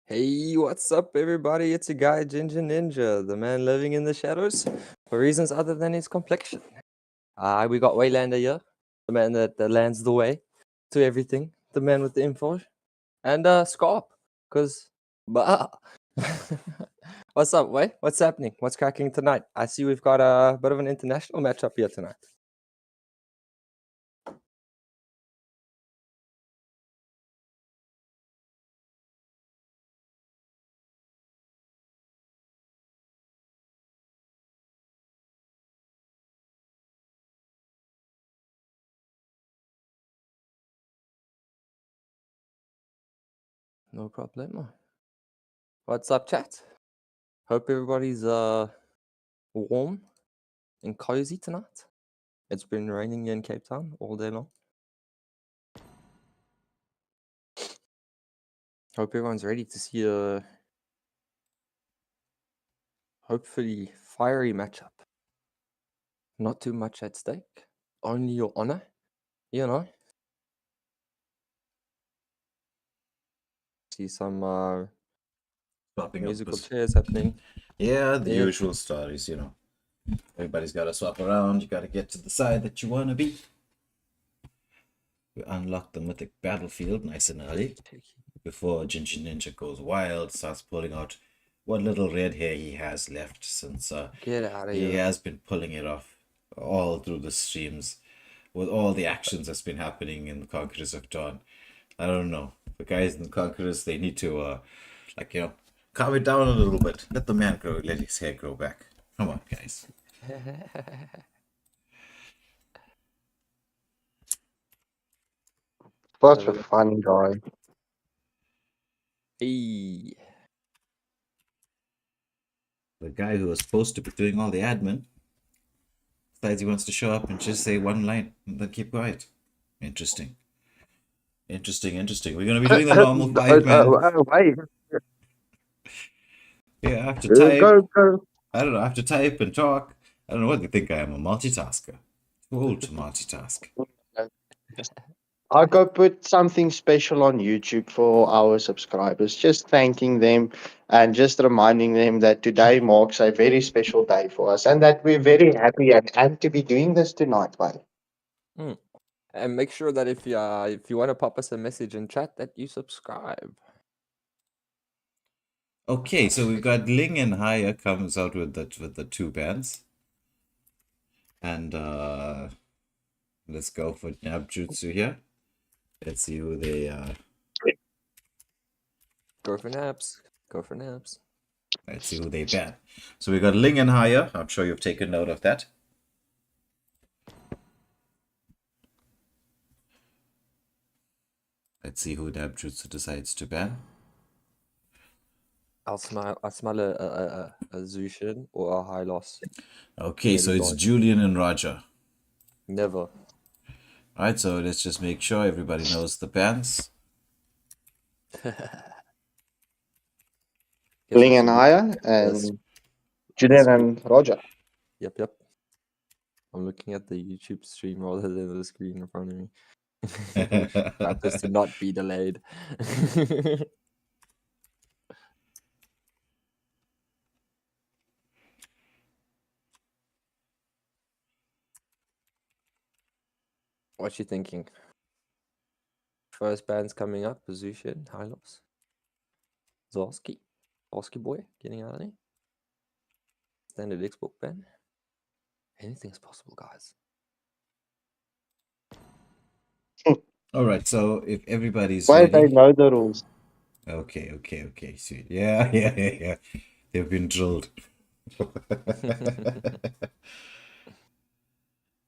Hey, what's up, everybody? It's your guy, Ginger Ninja, the man living in the shadows for reasons other than his complexion. We got Waylander here, the man that lands the way to everything, the man with the info, and Scarp, because. What's up, Way? What's happening? What's cracking tonight? I see we've got a bit of an international matchup here tonight. No problemo. What's up, chat? Hope everybody's warm and cozy tonight. It's been raining here in Cape Town all day long. Hope everyone's ready to see a hopefully fiery matchup. Not too much at stake. Only your honor, you know. See some musical chairs happening. Yeah, the usual stories, you know. Everybody's got to swap around. You got to get to the side that you want to be. We unlock the mythic battlefield nice and early before Ginger Ninja goes wild, starts pulling out what little red hair he has left since Get out of he here. has been pulling it off all through the streams with all the actions that's been happening in the Conquerors of Dawn. I don't know. The guys in the Conquerors, they need to, calm it down a little bit. Let the man grow, let his hair grow back. Come on, guys. Such a fun guy. Hey. The guy who was supposed to be doing all the admin decides he wants to show up and just say one line and then keep quiet. Interesting. We're going to be doing the normal 5-man. Wait. Yeah, I have to type. Go. I don't know. I have to type and talk. I don't know what they think I am, a multitasker. Too old to multitask. I'll go put something special on YouTube for our subscribers, just thanking them and just reminding them that today marks a very special day for us and that we're very happy and to be doing this tonight, mate. And make sure that if you want to pop us a message in chat that you subscribe. Okay, so we've got Ling and Haya comes out with the two bands. And let's go for Nabjutsu here. Let's see who they Go for naps. let's see who they ban. So we got Ling and Haya. I'm sure you've taken note of that. Let's see who Nabjutsu decides to ban. I smell a Zushin or a high loss. Okay, so it's Julian and Roger. Never. Alright, so let's just make sure everybody knows the bans. Ling and Aya and Julian and Roger. Yep. I'm looking at the YouTube stream rather than the screen in front of me. Practice to not be delayed. What you thinking? First band's coming up. Zushin, Hylos, Zorski boy, getting out of there. Standard Xbox band. Anything's possible, guys. Alright, so if everybody's Why ready. they know the rules. Okay, sweet. Yeah. They've been drilled.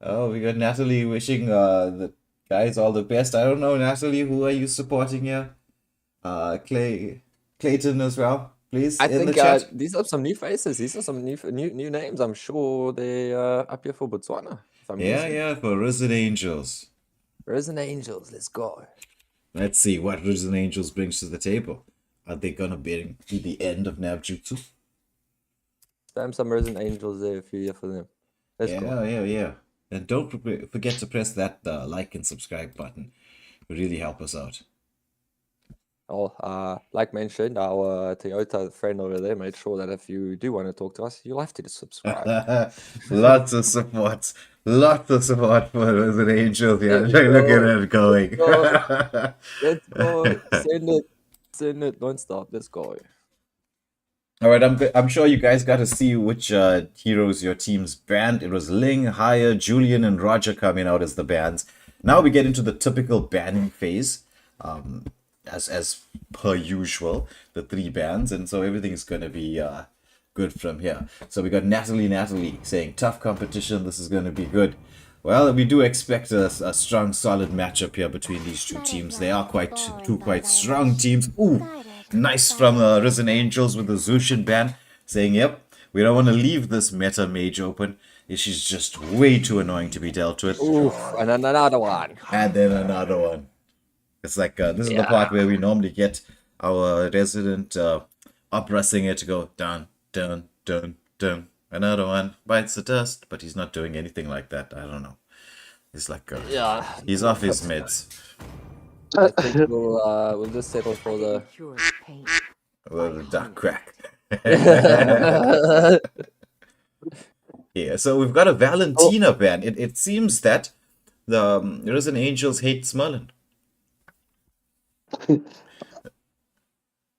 Oh, we got Natalie wishing the guys all the best. I don't know, Natalie, who are you supporting here? Clayton as well, please. I in think the chat. these are some new faces. These are some new names. I'm sure they're up here for Botswana. Yeah, for Risen Angels. Risen Angels, let's go. Let's see what Risen Angels brings to the table. Are they gonna be the end of Nabjutsu? Spam some Risen Angels there if you're here for them. Let's go. Yeah. And don't forget to press that like and subscribe button. It would really help us out. Well, like mentioned, our Toyota friend over there made sure that if you do want to talk to us, you'll have to subscribe. Lots of support. Lots of support for Resident Angel. Yeah, There we look at go. it going. go. Let's go. Send it non-stop. Let's go. All right, I'm sure you guys got to see which heroes your teams banned. It was Ling, Haya, Julian, and Roger coming out as the bans. Now we get into the typical banning phase, as per usual, the 3 bans, and so everything is going to be good from here. So we got Natalie saying tough competition. This is going to be good. Well, we do expect a strong, solid matchup here between these two teams. They are two quite strong teams. Ooh, nice from Risen Angels with the Zushin ban, saying, yep, we don't want to leave this meta mage open. She's just way too annoying to be dealt with. Oof, and then another one. And then another one. It's like, this is the part where we normally get our resident up-pressing it to go dun, dun, dun, dun. Another one bites the dust, but he's not doing anything like that. I don't know. He's like, he's off his meds. I think we'll just settle for the dark crack. Yeah, so we've got a Valentina ban. It seems that the Risen Angels hate Smurlin.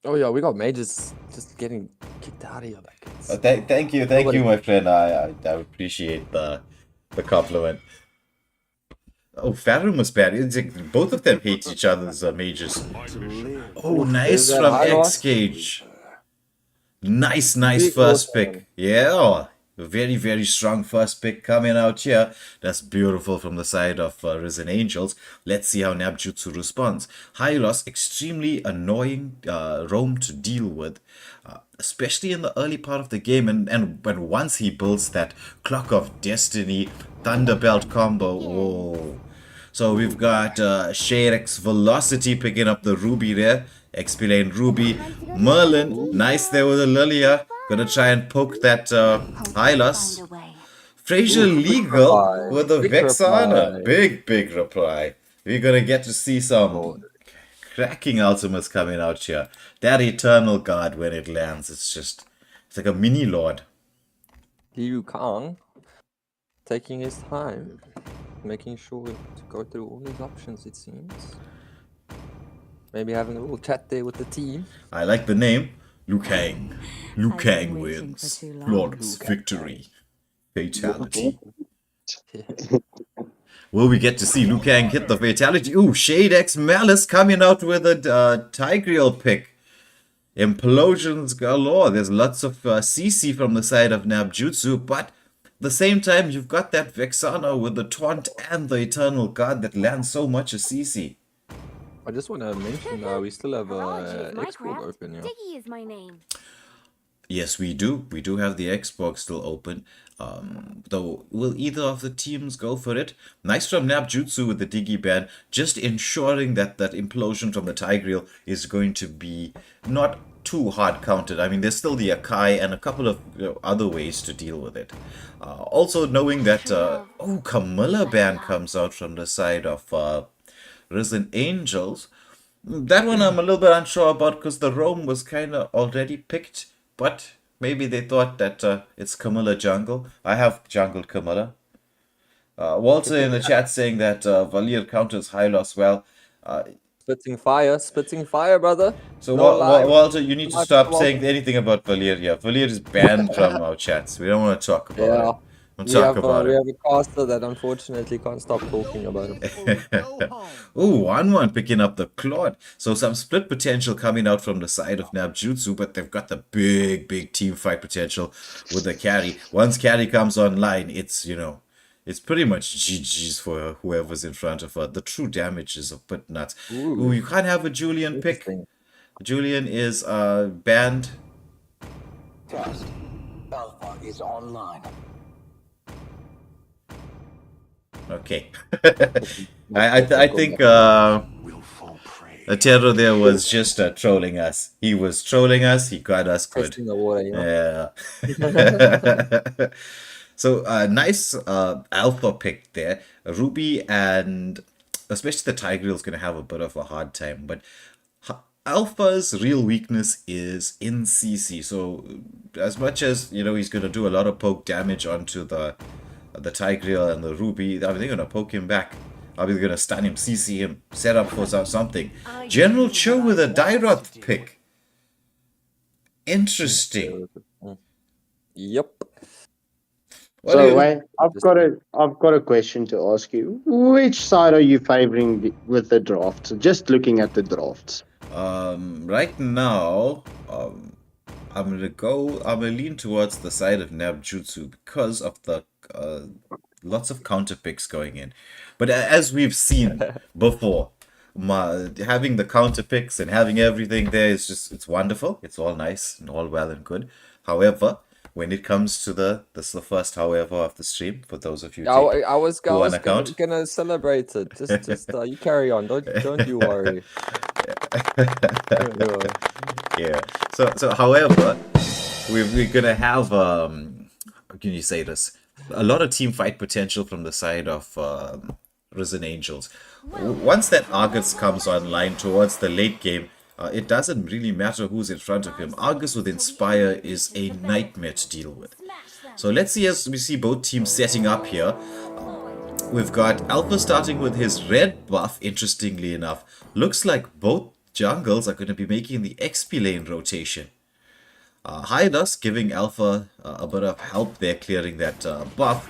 Oh yeah, we got mages just getting kicked out of here. Like Thank you, my friend. I appreciate the compliment. Oh, Farum was bad. It's like both of them hate each other's mages. Oh, nice from X-Cage. Nice first pick. Yeah, very, very strong first pick coming out here. That's beautiful from the side of Risen Angels. Let's see how Nabjutsu responds. Hylos, extremely annoying roam to deal with, especially in the early part of the game. And when once he builds that Clock of Destiny Thunderbelt combo, whoa. So we've got Sharek's Velocity picking up the Ruby there. XP lane Ruby. Merlin, nice there with a Lilia. Gonna try and poke that Hylos. Fraser Legal with a Vexana. Big reply. We're gonna get to see some cracking ultimates coming out here. That Eternal Guard when it lands, it's like a mini lord. Liu Kang taking his time, making sure to go through all his options, it seems. Maybe having a little chat there with the team. I like the name. Liu Kang. Liu Kang wins. Flawless victory. Fatality. Will we get to see Liu Kang hit the fatality? Ooh, Shade X Malice coming out with a Tigreal pick. Implosions galore. There's lots of CC from the side of Nabjutsu, but at the same time, you've got that Vexana with the Taunt and the Eternal Guard that lands so much of CC. I just want to mention we still have export open. Yeah. Diggy is my name. Yes, we do. We do have the Xbox still open. Though, will either of the teams go for it? Nice from Nabjutsu with the Diggy ban, just ensuring that that implosion from the Tigreal is going to be not too hard counted. I mean, there's still the Akai and a couple of other ways to deal with it. Also knowing that, Camilla ban comes out from the side of Risen Angels. That one I'm a little bit unsure about because the roam was kind of already picked, but maybe they thought that it's Camilla jungle. I have jungled Camilla. Walter in the chat saying that Valir counters Hylos well. Spitting fire, brother. So Walter, you need to stop saying anything about Valir here. Valir is banned from our chats. We don't want to talk about it. We have a caster that unfortunately can't stop talking about him. Ooh, 1-1 picking up the Claude. So some split potential coming out from the side of Nabjutsu, but they've got the big team fight potential with the carry. Once carry comes online, it's pretty much GG's for whoever's in front of her. The true damage is a bit nuts. Ooh, you can't have a Julian pick. Julian is banned. Test. Alpha is online. Okay. I think Atero there was just trolling us. He was trolling us. He got us good. Yeah. So nice alpha pick there. Ruby and especially the Tigreal is going to have a bit of a hard time. But Alpha's real weakness is in CC. So as much as he's gonna do a lot of poke damage onto the Tigreal and the Ruby, I mean, they're gonna poke him back. I mean, they're gonna stun him, CC him, set up for something. General Cho with a Dairoth pick. Interesting. Yep. What do So you- Wayne, I've got a question to ask you. Which side are you favoring with the drafts? Just looking at the drafts. Right now, I'm gonna lean towards the side of Nabjutsu because of the lots of counter picks going in. But as we've seen before, having the counter picks and having everything there is it's wonderful. It's all nice and all well and good. However, when it comes to this is the first however of the stream for those of you I was who on account. gonna celebrate it. Just you carry on. Don't you worry. Don't you worry. Yeah. So however, we're gonna have how can you say this? A lot of team fight potential from the side of Risen Angels. Once that Argus comes online towards the late game, it doesn't really matter who's in front of him. Argus with Inspire is a nightmare to deal with. So let's see as we see both teams setting up here. We've got Alpha starting with his red buff, interestingly enough. Looks like both jungles are going to be making the XP lane rotation. Hydas giving Alpha a bit of help there clearing that buff.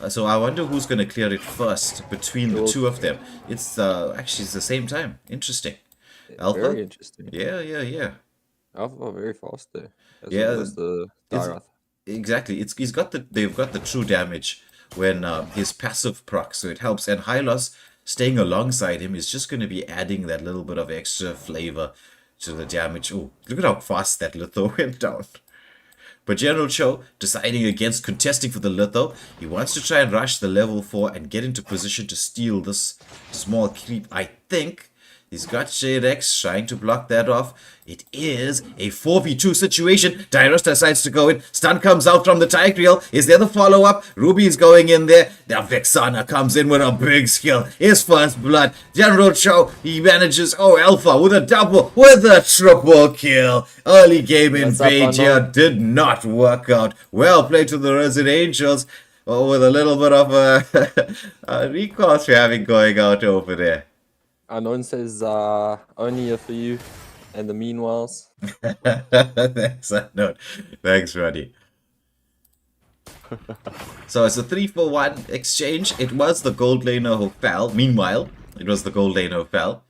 So I wonder who's going to clear it first between the two of them. It's actually it's the same time. Interesting. Alpha? Very interesting. Yeah. Alpha very fast there. As Yeah, well as the Dairoth. Exactly. They've got the true damage when his passive proc, so it helps. And Hylos staying alongside him is just going to be adding that little bit of extra flavor to the damage. Oh, look at how fast that litho went down. But General Cho deciding against contesting for the litho. He wants to try and rush the level 4 and get into position to steal this small creep. I think he's got Shade X trying to block that off. It is a 4v2 situation. Dairos decides to go in. Stun comes out from the Tigreal. Is there the follow-up? Ruby's going in there. Now Vexana comes in with a big skill. His first blood. General Cho, he manages. Oh, Alpha with a double, with a triple kill. Early game invade here did not work out. Well played to the Resident Angels. Oh, with a little bit of a recall traffic going out over there. Unknown says only here for you and the meanwhiles. Thanks, Unknown. Thanks, Roddy. So it's a 3-for-1 exchange. It was the gold laner who fell. Meanwhile, it was the gold laner who fell.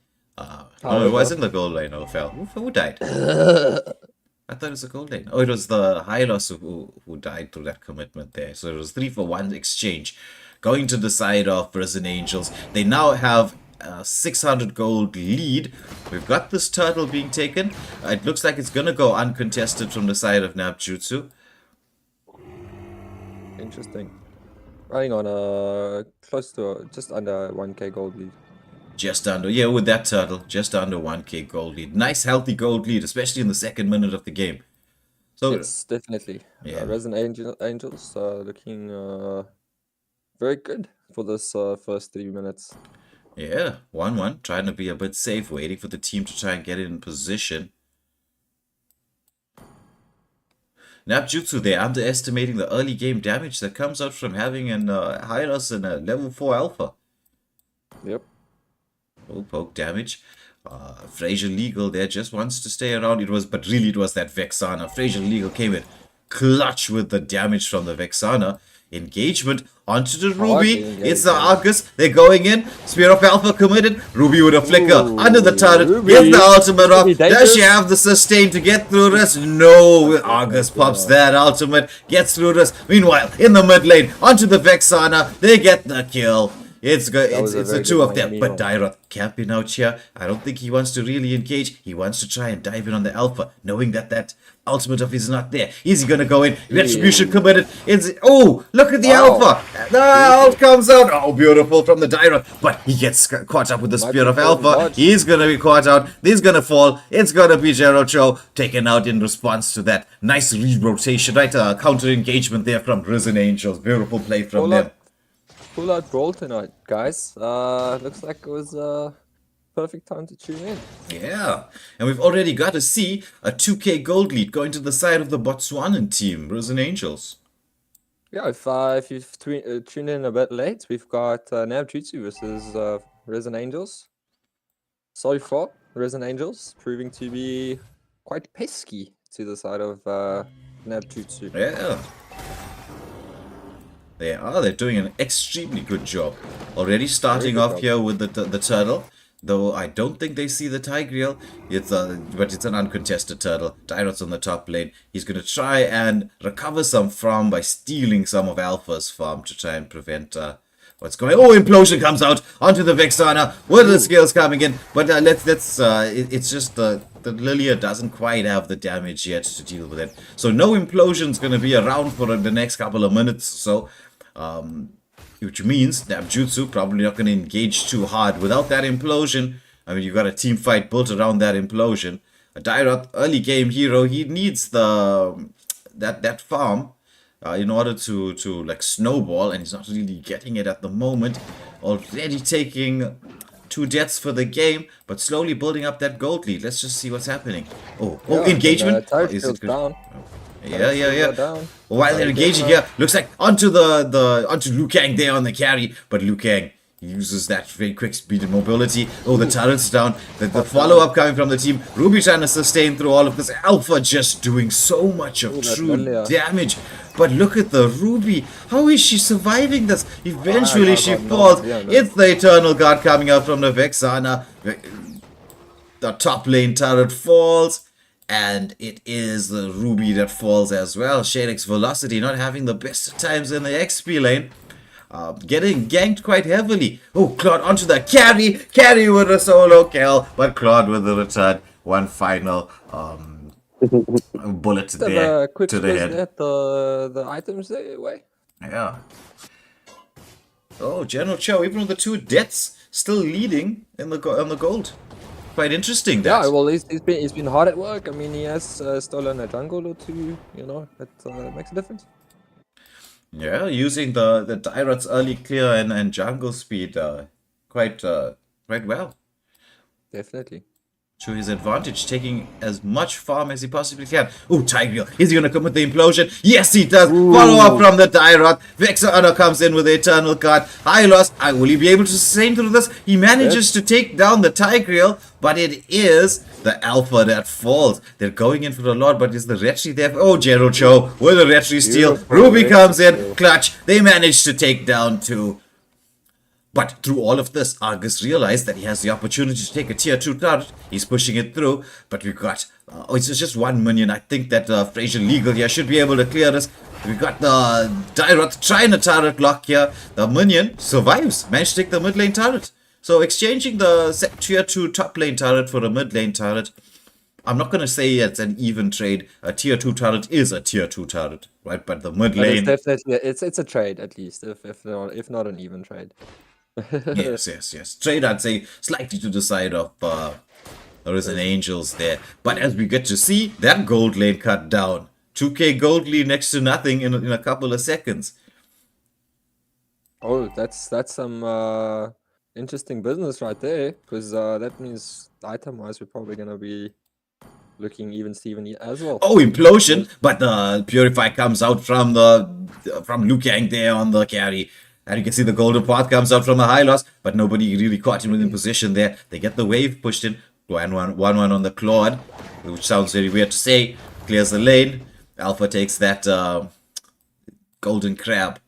No, it wasn't the gold laner who fell. Who died? I thought it was the gold laner. Oh, it was the Hylos who died through that commitment there. So it was 3-for-1 exchange. Going to the side of Risen Angels. They now have 600 gold lead. We've got this turtle being taken. It looks like it's gonna go uncontested from the side of Nabjutsu. Interesting. Running on close to just under 1k gold lead. Just under, yeah, with that turtle, just under 1k gold lead. Nice healthy gold lead, especially in the second minute of the game. So Yes, definitely. Yeah. Resident Angels looking very good for this first 3 minutes. yeah, 1-1, trying to be a bit safe, waiting for the team to try and get it in position. Nabjutsu, they're underestimating the early game damage that comes out from having an Hylos and a level 4 alpha. Yep. Oh, poke damage. Fraser Legal there just wants to stay around. It was that Vexana. Fraser Legal came in clutch with the damage from the Vexana. Engagement onto the Ruby. It's the Argus. They're going in. Spear of Alpha committed. Ruby with a flicker under the turret. Ruby. Gets the ultimate off. Ruby Does she dangerous? have the sustain to get through this? No. Argus pops that ultimate. Gets through this. Meanwhile, in the mid lane, onto the Vexana. They get the kill. It's good. It's was a the very two good of them. one, But meanwhile. Dairoth camping out here. I don't think he wants to really engage. He wants to try and dive in on the Alpha, knowing that ultimate of his is not there. Is he gonna go in? Retribution committed. Oh, look at the Wow. Alpha. The ult comes out. Oh, beautiful from the Dairoth. But he gets caught up with the Spear of Alpha. dodge. He's gonna be caught out. He's gonna fall. It's gonna be Gerald Cho taken out in response to that. Nice re-rotation, right? Counter engagement there from Risen Angels. Beautiful play from them. Full out brawl tonight, guys. Looks like it was perfect time to tune in. Yeah, and we've already got to see a 2k gold lead going to the side of the Botswanan team, Risen Angels. Yeah, if you tune in a bit late, we've got Nabjutsu versus Risen Angels. So far, Risen Angels proving to be quite pesky to the side of Nabjutsu. Yeah. They are. They're doing an extremely good job. Already starting good off job. here with the turtle. Though I don't think they see the Tigreal. But it's an uncontested turtle. Tyrot's on the top lane. He's going to try and recover some farm by stealing some of Alpha's farm to try and prevent what's going. Oh, Implosion comes out onto the Vexana with the skills coming in. But it's just the Lilia doesn't quite have the damage yet to deal with it. So no Implosion's going to be around for the next couple of minutes. So which means Nabjutsu probably not going to engage too hard. Without that implosion, I mean, you've got a team fight built around that implosion. A Dyrot, early game hero, he needs that farm in order to like snowball, and he's not really getting it at the moment. Already taking 2 deaths for the game, but slowly building up that gold lead. Let's just see what's happening. Oh, engagement. Is it down? Yeah. Down. While they're engaging here, looks like onto onto Liu Kang there on the carry, but Liu Kang uses that very quick speed and mobility. Oh, the turret's down. The follow-up coming from the team. Ruby trying to sustain through all of this. Alpha just doing so much of true damage. But look at the Ruby. How is she surviving this? Eventually she falls. It's the Eternal Guard coming out from the Vexana. The top lane turret falls. And it is the Ruby that falls as well. Shadix Velocity not having the best of times in the XP lane. Getting ganked quite heavily. Oh, Claude onto the carry. Carry with a solo kill. But Claude with the return. One final bullet there to the head. At the items their way. Yeah. Oh, General Cho, even with the 2 deaths, still leading in on the gold. Quite interesting. Yeah, well, he's been hard at work. I mean, he has stolen a jungle or 2. You know, it makes a difference. Yeah, using the Dyrot's early clear and jungle speed quite well. Definitely. To his advantage, taking as much farm as he possibly can. Oh, Tigreal, is he going to come with the implosion? Yes, he does. Follow up from the Dyrot. Vexana comes in with the Eternal Guard. I lost. Will he be able to sustain through this? He manages to take down the Tigreal, but it is the Alpha that falls. They're going in for the Lord, but is the Retri there? Oh, Gerald Cho with a Retri steal. Ruby comes in. Clutch. They manage to take down 2. But through all of this, Argus realized that he has the opportunity to take a tier 2 turret. He's pushing it through, but we've got... it's just 1 minion. I think that Fraser Legal here should be able to clear this. We've got the Dyrot trying a turret lock here. The minion survives. Managed to take the mid lane turret. So exchanging the tier 2 top lane turret for a mid lane turret. I'm not going to say it's an even trade. A tier 2 turret is a tier 2 turret, right? But the mid lane... It's definitely... It's a trade, at least, if not an even trade. Yes. Trade, I'd say, slightly to the side of Risen Angels there. But as we get to see, that gold lane cut down. 2k gold lead next to nothing in a couple of seconds. Oh, that's some interesting business right there. Because that means item-wise, we're probably going to be looking even Steven as well. Oh, implosion! But the Purify comes out from Liu Kang there on the carry. And you can see the golden path comes out from the high loss, but nobody really caught him in position there. They get the wave pushed in. 1-1 on the Claude, which sounds very weird to say. Clears the lane. Alpha takes that golden crab.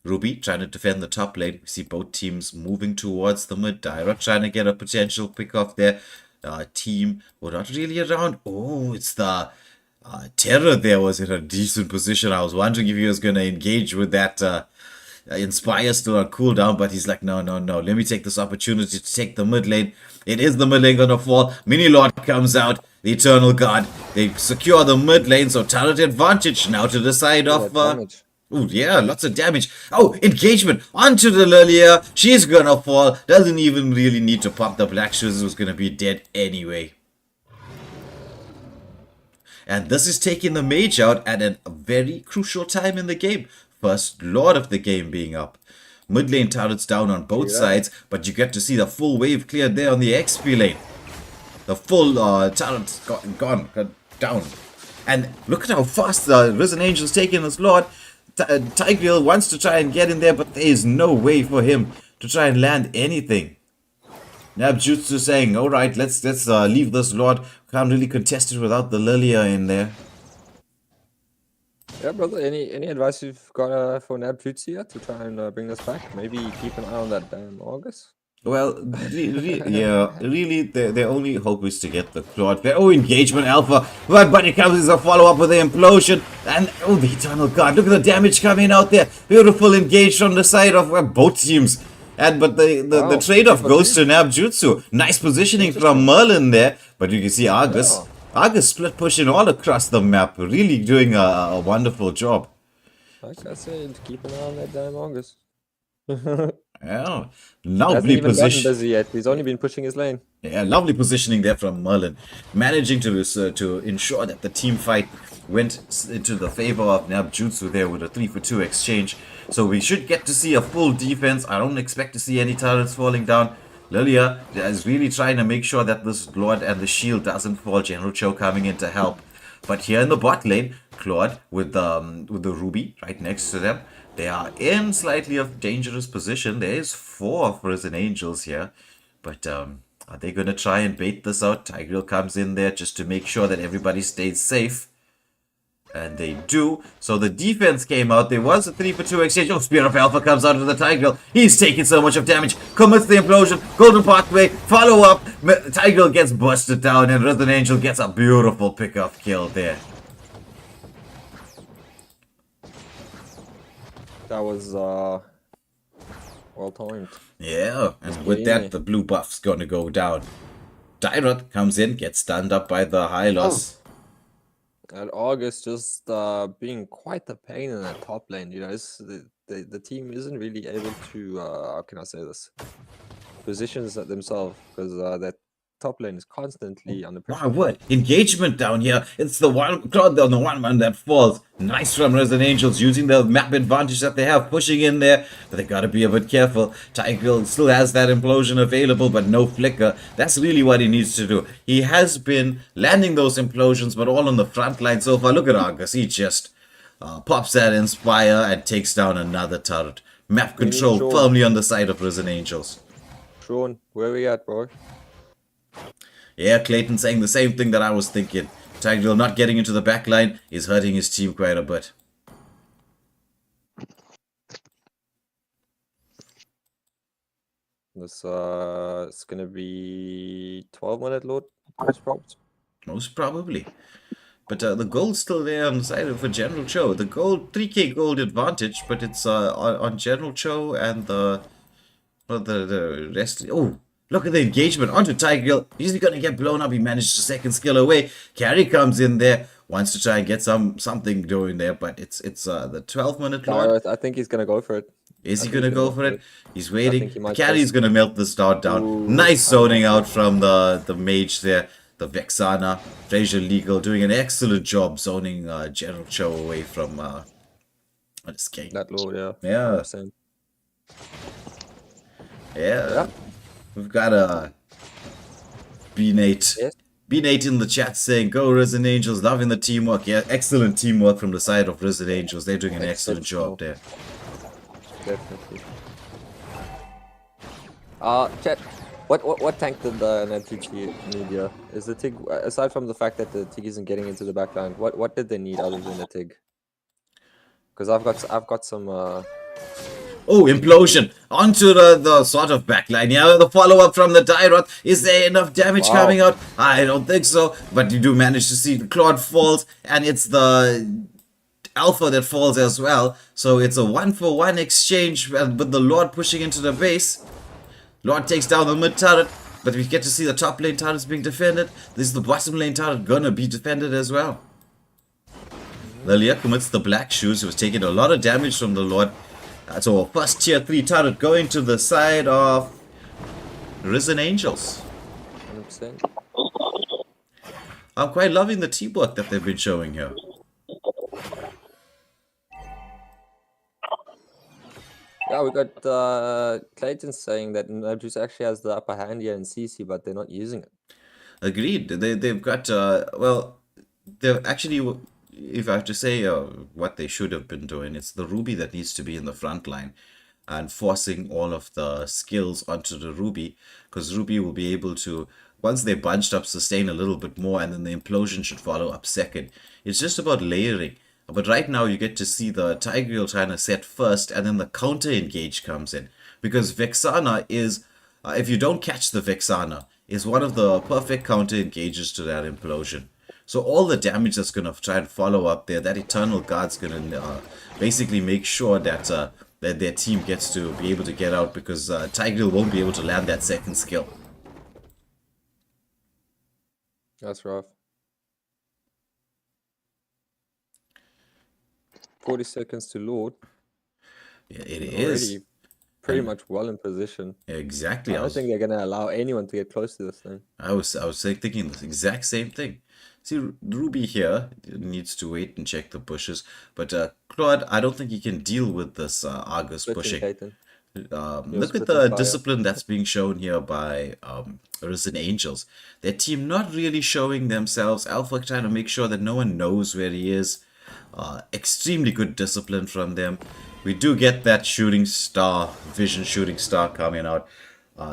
Ruby trying to defend the top lane. We see both teams moving towards the mid. Dyrot trying to get a potential pick off there. Team were not really around. Oh, it's the Terror there was in a decent position. I was wondering if he was going to engage with that Inspire still on cooldown, but he's like, no. Let me take this opportunity to take the mid lane. It is the mid lane gonna fall. Mini Lord comes out. The Eternal Guard. They secure the mid lane, so turret advantage now to the side of... oh, yeah, lots of damage. Oh, engagement onto the Lilia. She's gonna fall. Doesn't even really need to pop the Black Shoes. Was gonna be dead anyway. And this is taking the mage out at a very crucial time in the game. First Lord of the game being up. Mid lane turrets down on both sides, but you get to see the full wave cleared there on the XP lane. The full turret's gone down. And look at how fast the Risen Angel's taking this Lord. Tigreal wants to try and get in there, but there is no way for him to try and land anything. Nabjutsu saying, alright, let's leave this Lord. Can't really contest it without the Lilia in there. Yeah, brother. Any advice you've got for Nabjutsu yet to try and bring us back? Maybe keep an eye on that damn August. Well, really, their only hope is to get the Claude. Oh, engagement alpha. But it comes as a follow-up with the implosion. And, oh, the Eternal God. Look at the damage coming out there. Beautiful engage from the side of both teams. But the trade-off goes to Nabjutsu. Nice positioning from Merlin there. But you can see Argus. Yeah. Argus split pushing all across the map. Really doing a wonderful job. Like I said, keep an eye on that damn August. Yeah, Hasn't lovely even gotten position. busy yet. He's only been pushing his lane. Yeah, lovely positioning there from Merlin, managing to ensure that the team fight went into the favor of Nabjutsu there with a 3-for-2 exchange. So we should get to see a full defense. I don't expect to see any turrets falling down. Lilia is really trying to make sure that this Lord and the shield doesn't fall. General Cho coming in to help. But here in the bot lane, Claude with the Ruby right next to them. They are in slightly of dangerous position. There is 4 Risen Angels here. But are they going to try and bait this out? Tigreal comes in there just to make sure that everybody stays safe. And they do. So the defense came out. There was a 3-for-2 exchange. Oh, Spear of Alpha comes out of the Tigreal. He's taking so much of damage. Commits the implosion. Golden Pathway. Follow up. Tigreal gets busted down. And Risen Angel gets a beautiful pick-off kill there. That was well timed. Yeah, and with that, the blue buff's gonna go down. Dyrot comes in, gets stunned up by the Hylos. And August just being quite a pain in that top lane. You know, the team isn't really able to how can I say this? Positions themselves because that top lane is constantly under pressure. My word, engagement down here. It's the one Claude on the one man that falls. Nice from Resident Angels using the map advantage that they have, pushing in there. But they gotta be a bit careful. Tigreal still has that implosion available, but no flicker. That's really what he needs to do. He has been landing those implosions, but all on the front line so far. Look at Argus. He just pops that Inspire and takes down another turret. Map control firmly on the side of Resident Angels. Sean, where we at, bro? Yeah, Clayton saying the same thing that I was thinking. Tigreal not getting into the back line is hurting his team quite a bit. This it's gonna be 12-minute load. Most probably. But the gold's still there on the side of a General Cho. The gold, 3k gold advantage, but it's on General Cho and the rest. Oh, look at the engagement onto Tigreal. He's going to get blown up. He managed to second skill away. Carry comes in there, wants to try and get something going there, but it's the 12-minute Lord. I think he's gonna go for it. Is he going to go for it? He's waiting. he might Carry's going to melt this dart down. Ooh, nice zoning out from the mage there. The Vexana. Fraser Legal doing an excellent job zoning General Cho away from this game. That load, yeah. Yeah. 100%. Yeah. We've got a B-Nate. Yes. B-Nate in the chat saying, go Resident Angels, loving the teamwork. Yeah, excellent teamwork from the side of Resident Angels. They're doing an excellent job there. Definitely. Chat. What tank did the Nabjutsu need here? Is the TIG, aside from the fact that the TIG isn't getting into the backline, what did they need other than the TIG? Because I've got some Oh, implosion onto the sort of backline. Yeah, the follow-up from the Dyrot. Is there enough damage coming out? I don't think so. But you do manage to see the Claude falls, and it's the Alpha that falls as well. So it's a 1-for-1 exchange with the Lord pushing into the base. Lord takes down the mid turret, but we get to see the top lane turrets being defended. This is the bottom lane turret gonna be defended as well. Lilia commits the black shoes. He was taking a lot of damage from the Lord. So first tier 3 turret going to the side of Risen Angels. 100%. I'm quite loving the teamwork that they've been showing here. we got Clayton saying that Nabjutsu actually has the upper hand here in CC, but they're not using it. Agreed. They've got well, they're actually, if I have to say what they should have been doing, it's the Ruby that needs to be in the front line and forcing all of the skills onto the Ruby, because Ruby will be able to, once they bunched up, sustain a little bit more, and then the implosion should follow up second. It's just about layering. But right now you get to see the Tigreal trying to set first, and then the counter engage comes in, because Vexana is, if you don't catch the Vexana, is one of the perfect counter engages to that implosion. So all the damage that's going to try and follow up there, that Eternal Guard's going to basically make sure that that their team gets to be able to get out, because Tigreal won't be able to land that second skill. That's rough. 40 seconds to load. Yeah, it Already is. pretty much well in position. Exactly. I don't think they're gonna allow anyone to get close to this thing. I was thinking the exact same thing. See, Ruby here needs to wait and check the bushes, but Claude, I don't think he can deal with this Argus pushing. Look at the discipline that's being shown here by Risen Angels. Their team not really showing themselves. Alpha trying to make sure that no one knows where he is. Extremely good discipline from them. We do get that shooting star, vision shooting star coming out.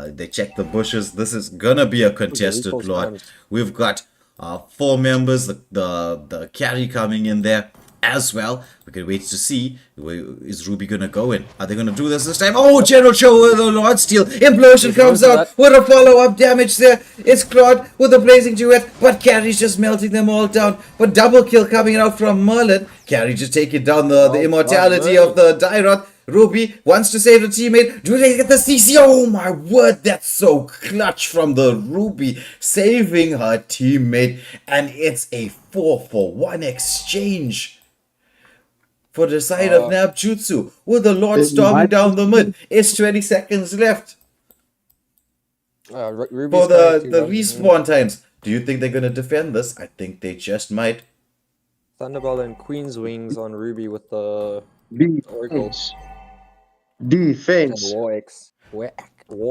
They check the bushes. This is gonna be a contested plot. We've got 4 members, the carry coming in there as well. We can wait to see, is Ruby gonna go in? Are they gonna do this time? Oh, General Cho with the Lord Steel. Implosion comes out with a follow-up damage there. It's Claude with a blazing duet, but Carry's just melting them all down. But double kill coming out from Merlin. Carry just taking down the immortality of the Dyrot. Ruby wants to save the teammate. Do they get the CC? Oh my word, that's so clutch from the Ruby, saving her teammate. And it's a 4-for-1 exchange for the side of Nabjutsu, with the Lord storming down the mid. It's 20 seconds left for the respawn times. Do you think they're going to defend this? I think they just might. Thunderbolt and Queen's Wings on Ruby with the Defense. Defense. War X. War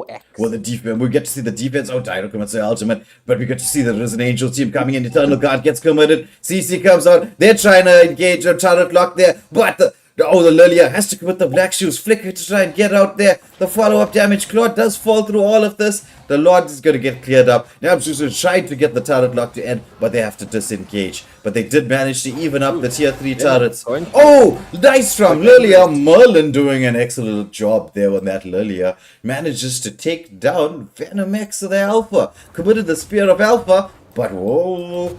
X. Well, the defense, we get to see the defense. Oh, Dino commits the ultimate, but we get to see the Risen Angel team coming in. Eternal Guard gets committed. CC comes out. They're trying to engage a turret lock there, but the Lilia has to commit the black shoes. Flicker to try and get out there. The follow-up damage. Claude does fall through all of this. The Lord is going to get cleared up. Nabjutsu tried to get the turret lock to end, but they have to disengage. But they did manage to even up the tier 3 turrets. Oh, nice from Lilia. Merlin doing an excellent job there on that Lilia. Manages to take down Venom X of the Alpha. Committed the Spear of Alpha, but whoa,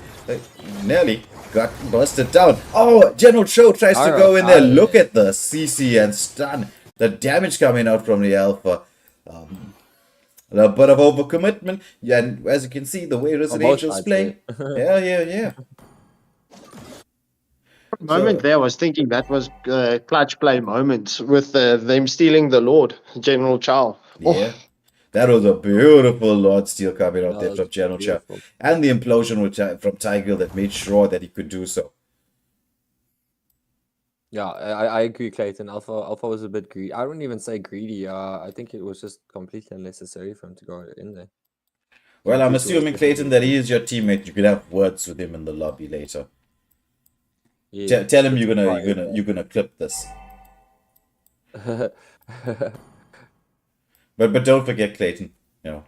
nearly got busted down. Oh, General Cho tries to go in there. Look at the CC and stun. The damage coming out from the Alpha. A bit of overcommitment. Yeah, and as you can see, the way Risen Angel's playing. Yeah. Moment there, I was thinking that was clutch play moments with them stealing the Lord, General Chow. Yeah. That was a beautiful Lord Steel coming out there from General Chow. And the implosion from Tigreal that made sure that he could do so. Yeah, I agree, Clayton. Alpha was a bit greedy. I wouldn't even say greedy. I think it was just completely unnecessary for him to go in there. Well, I'm assuming, Clayton, that he is your teammate. You could have words with him in the lobby later. Yeah, tell him you're gonna clip this. But don't forget, Clayton.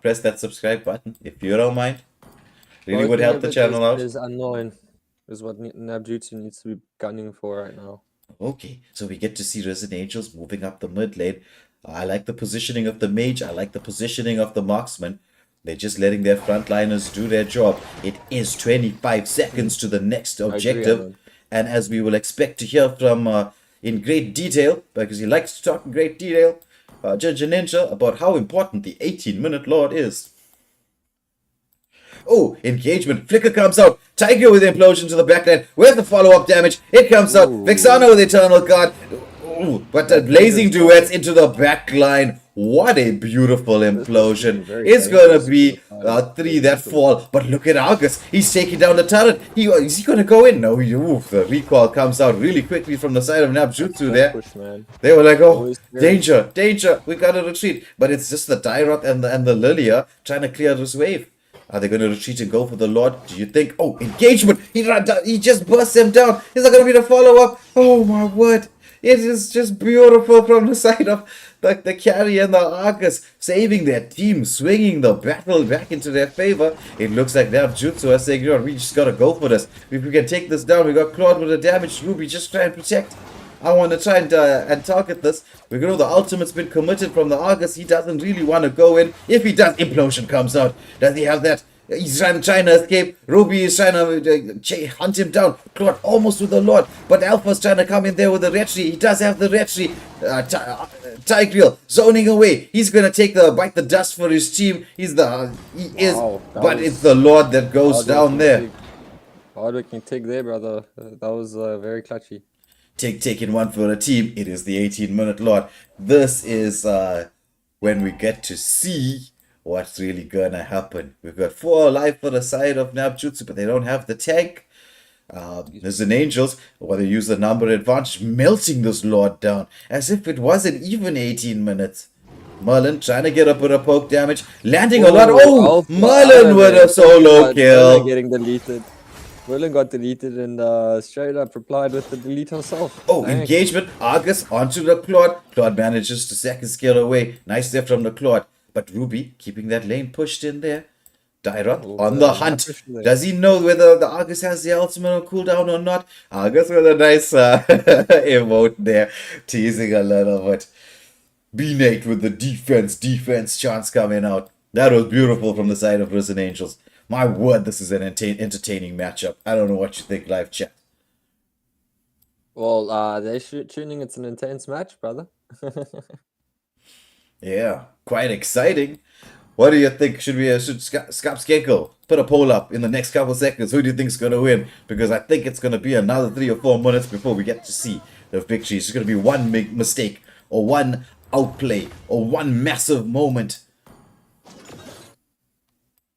Press that subscribe button if you don't mind. Really would help the channel out. Is unknown. Is what Nabjutsu needs to be gunning for right now. Okay, so we get to see Risen Angels moving up the mid lane. I like the positioning of the mage. I like the positioning of the marksman. They're just letting their frontliners do their job. It is 25 seconds to the next objective. And as we will expect to hear from in great detail, because he likes to talk in great detail, Ginger Ninja, about how important the 18-minute Lord is. Oh, engagement. Flicker comes out. Tiger with the implosion to the backline. Where's the follow-up damage? It comes out. Vexana with Eternal Guard. Ooh, but the blazing duets into the backline. What a beautiful This is implosion. very It's gonna dangerous be for the side. 3 that fall. But look at Argus. He's taking down the turret. Is he gonna go in? No, the recall comes out really quickly from the side of Nabjutsu there. Push, man. They were like, oh, Always scary. danger, danger, we gotta retreat. But it's just the Dyrot and the Lilia trying to clear this wave. Are they gonna retreat and go for the Lord? Do you think? Oh, engagement! He just burst them down. Is that gonna be the follow-up? Oh my word. It is just beautiful from the side of the carry and the Argus, saving their team, swinging the battle back into their favor. It looks like Nabjutsu are saying, you know, we just gotta go for this. If we can take this down, we got Claude with the damage. Ruby, just try and protect. I want to try and target this. We know the ultimate's been committed from the Argus. He doesn't really want to go in. If he does, implosion comes out. Does he have that? He's trying to escape. Ruby is trying to hunt him down. Claude almost with the Lord. But Alpha's trying to come in there with the Retri. He does have the Retri. Tigreal zoning away. He's going to bite the dust for his team. But it's the Lord that goes down there. Hard-working tick there, brother. That was very clutchy. Taking one for the team. It is the 18-minute Lord. This is when we get to see what's really gonna happen. We've got 4 alive for the side of Nabjutsu, but they don't have the tank. There's an Angels, where they use the number advantage, melting this Lord down, as if it wasn't even 18 minutes. Merlin trying to get up with a poke damage, landing a lot. Oh, Merlin with a solo kill. Getting deleted. Merlin got deleted and straight up replied with the delete herself. Oh, engagement. Argus onto the Claude. Claude manages to second scale away. Nice there from the Claude. But Ruby keeping that lane pushed in there. Dyrot on the hunt. Does he know whether the Argus has the ultimate on cooldown or not? Argus with a nice emote there, teasing a little bit. B-Nate with the defense chance coming out. That was beautiful from the side of Risen Angels. My word, this is an entertaining matchup. I don't know what you think, live chat. Well, they're tuning. It's an intense match, brother. Yeah, quite exciting. What do you think? Should Skapskenko put a poll up in the next couple seconds? Who do you think is going to win? Because I think it's going to be another 3 or 4 minutes before we get to see the victory. It's going to be one big mistake or one outplay or one massive moment.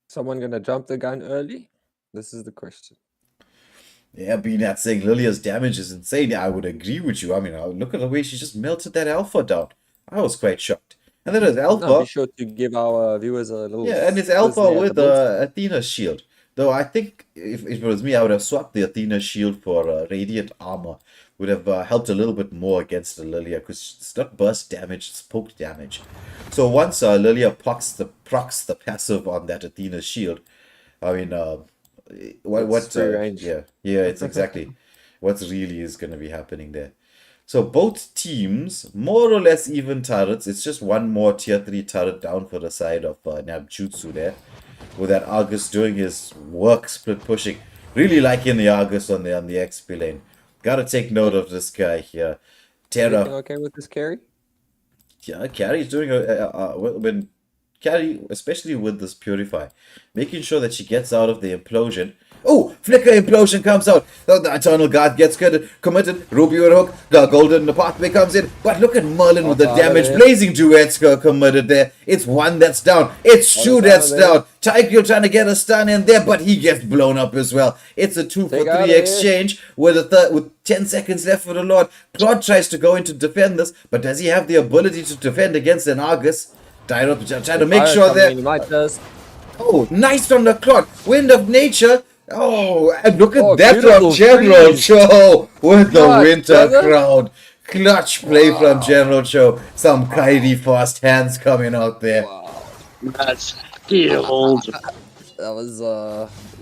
Someone going to jump the gun early? This is the question. Yeah, being that saying Lilia's damage is insane. I would agree with you. I mean, look at the way she just melted that Alpha down. I was quite shocked. And then there's Alpha. No, be sure to give our viewers a little... Yeah, and it's Alpha with Athena's shield. Though I think if it was me, I would have swapped the Athena shield for Radiant Armor. Would have helped a little bit more against the Lilia, because it's not burst damage, it's poke damage. So once Lilia procs the passive on that Athena shield, I mean, it's exactly what really is going to be happening there. So both teams, more or less even turrets. It's just one more tier 3 turret down for the side of Nabjutsu there. With that Argus doing his work, split pushing. Really liking the Argus on the XP lane. Gotta take note of this guy here. Terra. Okay with this carry? Yeah, carry's doing when carry, especially with this Purify. Making sure that she gets out of the implosion. Oh, Flicker implosion comes out. The Eternal Guard gets committed. Ruby with hook. The Golden Pathway comes in. But look at Merlin with the damage. Blazing Duets committed there. It's one that's down. It's two that's down. Tigreal trying to get a stun in there, but he gets blown up as well. It's a 2 for 3 exchange with 10 seconds left for the Lord. Claude tries to go in to defend this, but does he have the ability to defend against an Argus? Dyrot trying to make sure that... Oh, nice from the Claude. Wind of Nature. Oh, and look at that from General Cho with the Winter Crown. Clutch play from General Cho. Some Kairi fast hands coming out there. Wow. That's skilled. That was,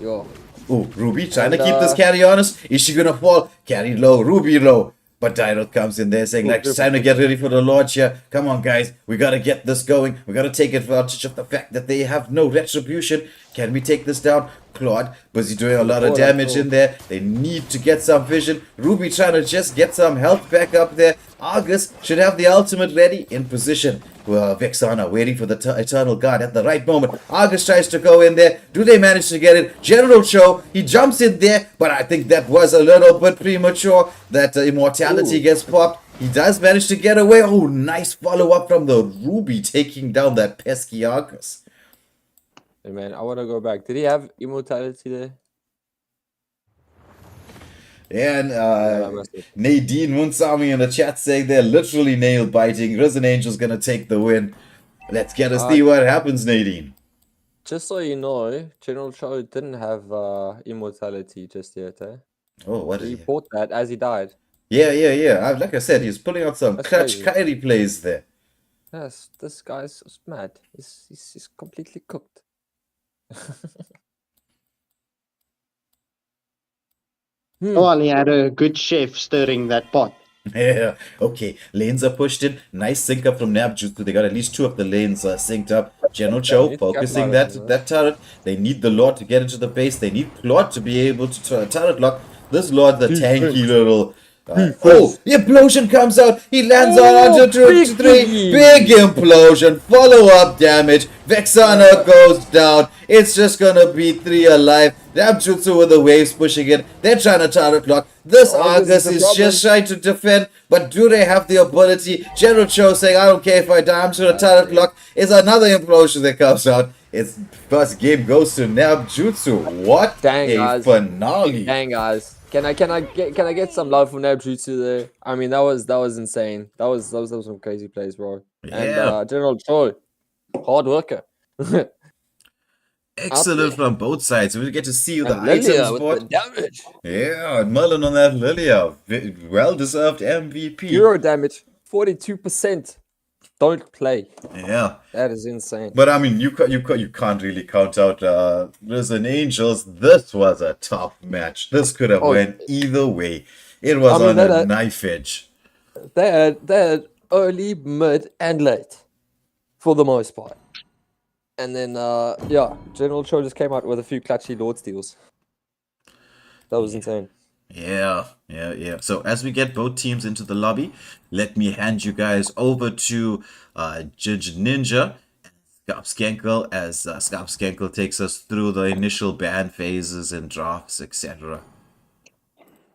yo. Oh, Ruby trying to keep this carry honest. Is she gonna fall? Carry low, Ruby low. But Dyrot comes in there saying, like, it's time to get ready for the launch here. Come on, guys. We gotta get this going. We gotta take advantage of the fact that they have no retribution. Can we take this down? Claude, busy doing a lot of damage in there. They need to get some vision. Ruby trying to just get some health back up there. Argus should have the ultimate ready in position. Well, Vexana waiting for the Eternal Guard at the right moment. Argus tries to go in there. Do they manage to get it? General Cho, he jumps in there, but I think that was a little bit premature. That immortality gets popped. He does manage to get away. Oh, nice follow-up from the Ruby, taking down that pesky Arcus. Hey man, I want to go back. Did he have immortality there? And Yeah, I must have. Nadine Munsami in the chat saying they're literally nail-biting. Risen Angel's gonna take the win. Let's get to see what happens, Nadine. Just so you know, General Cho didn't have immortality just yet, eh? Oh, what He is he? bought that as he died. Yeah. Like I said, he's pulling out some That's clutch crazy. Kyrie plays there. Yes, this guy's mad. He's completely cooked. Well, he had a good chef stirring that pot. Yeah, okay. Lanes are pushed in. Nice sync up from Nabjutsu. They got at least 2 of the lanes synced up. General Cho Need focusing Scatlight on that turret. They need the Lord to get into the base. They need Lord to be able to turret lock. This Lord, the tanky little. Oh, the implosion comes out. He lands on onto 2 to 3. Big implosion. Follow up damage. Vexana goes down. It's just gonna be 3 alive. Nabjutsu with the waves pushing in. They're trying to turret lock. This Argus is just trying to defend, but do they have the ability? General Cho saying, I don't care if I die, I'm just gonna turret lock. Is another implosion that comes out. Its first game goes to Nabjutsu. What Dang, a guys. finale! Dang guys, can I get some love from Nabjutsu there? I mean that was insane. That was some crazy plays, bro. And Yeah. General Choi, hard worker. Excellent from both sides. We get to see the And Lilia items with the board. damage. Yeah, and Merlin on that Lilia. Well deserved MVP. Hero damage, 42%. Don't play. Yeah. That is insane. But I mean, you can't really count out Risen Angels. This was a tough match. This could have went either way. It was on a knife edge. They had early, mid, and late, for the most part. And then yeah, General Cho just came out with a few clutchy Lord steals. That was insane. Yeah. So as we get both teams into the lobby, let me hand you guys over to Judge Ninja and Scarpscankle as Scarpscankle takes us through the initial ban phases and drafts, etc.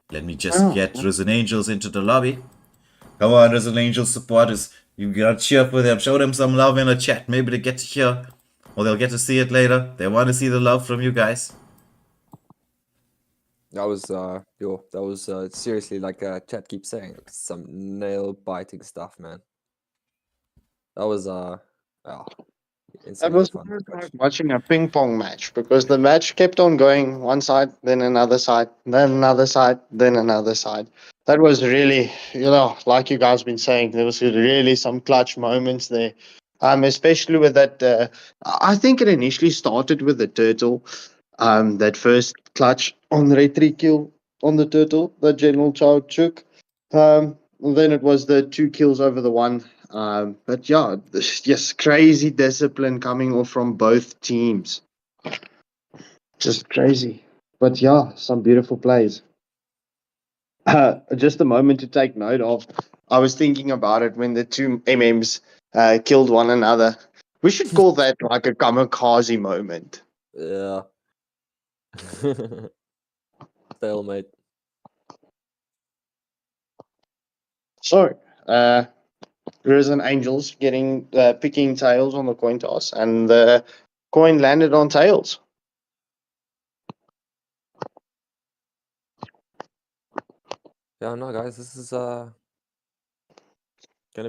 Let me just get Risen Angels into the lobby. Come on, Risen Angels supporters. You gotta cheer for them. Show them some love in the chat. Maybe they get to hear, or they'll get to see it later. They want to see the love from you guys. That was that was seriously, like chat keeps saying, some nail biting stuff, man. That was It was like watching a ping pong match because the match kept on going one side, then another side, then another side, then another side. That was really, like you guys been saying, there was really some clutch moments there. Especially with that. I think it initially started with the turtle. That first clutch on the retreat kill on the turtle that General Chow took. Then it was the 2 kills over the 1. But yeah, just crazy discipline coming off from both teams. Just crazy. But yeah, some beautiful plays. Just a moment to take note of. I was thinking about it when the 2 MMs killed one another. We should call that like a kamikaze moment. Yeah. Stalemate. So, Risen Angels picking tails on the coin toss, and the coin landed on tails. Yeah, no, guys, this is gonna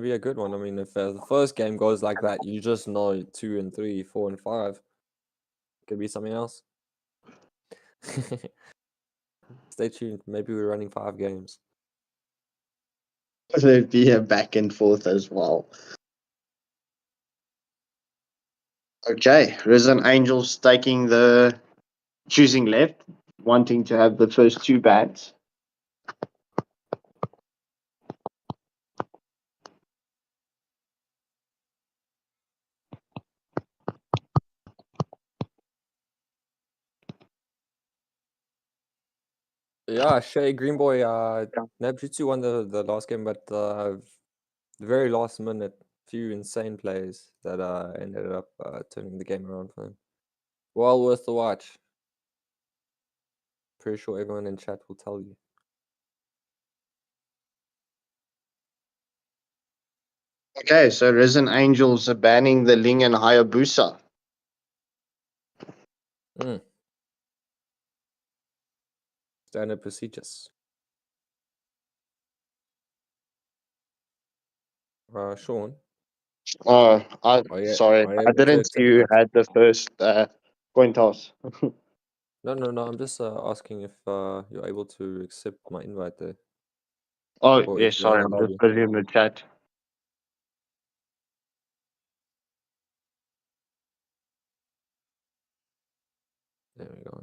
be a good one. I mean, if the first game goes like that, you just know 2 and 3, 4 and 5 could be something else. Stay tuned. Maybe we're running 5 games. There'd be a back and forth as well. Okay, Risen Angels choosing left, wanting to have the first 2 bats. Yeah, Shay Greenboy, Nabjutsu won the last game, but the very last minute, few insane plays that ended up turning the game around for him. Well worth the watch. Pretty sure everyone in chat will tell you. Okay, so Risen Angels are banning the Ling and Hayabusa. Standard procedures. Sean. Oh, sorry, are you I able to didn't see accept you that? had the first coin toss. No. I'm just asking if you're able to accept my invite there. Oh, Or if yes, you're in sorry, the I'm lobby. just busy in the chat. There we go.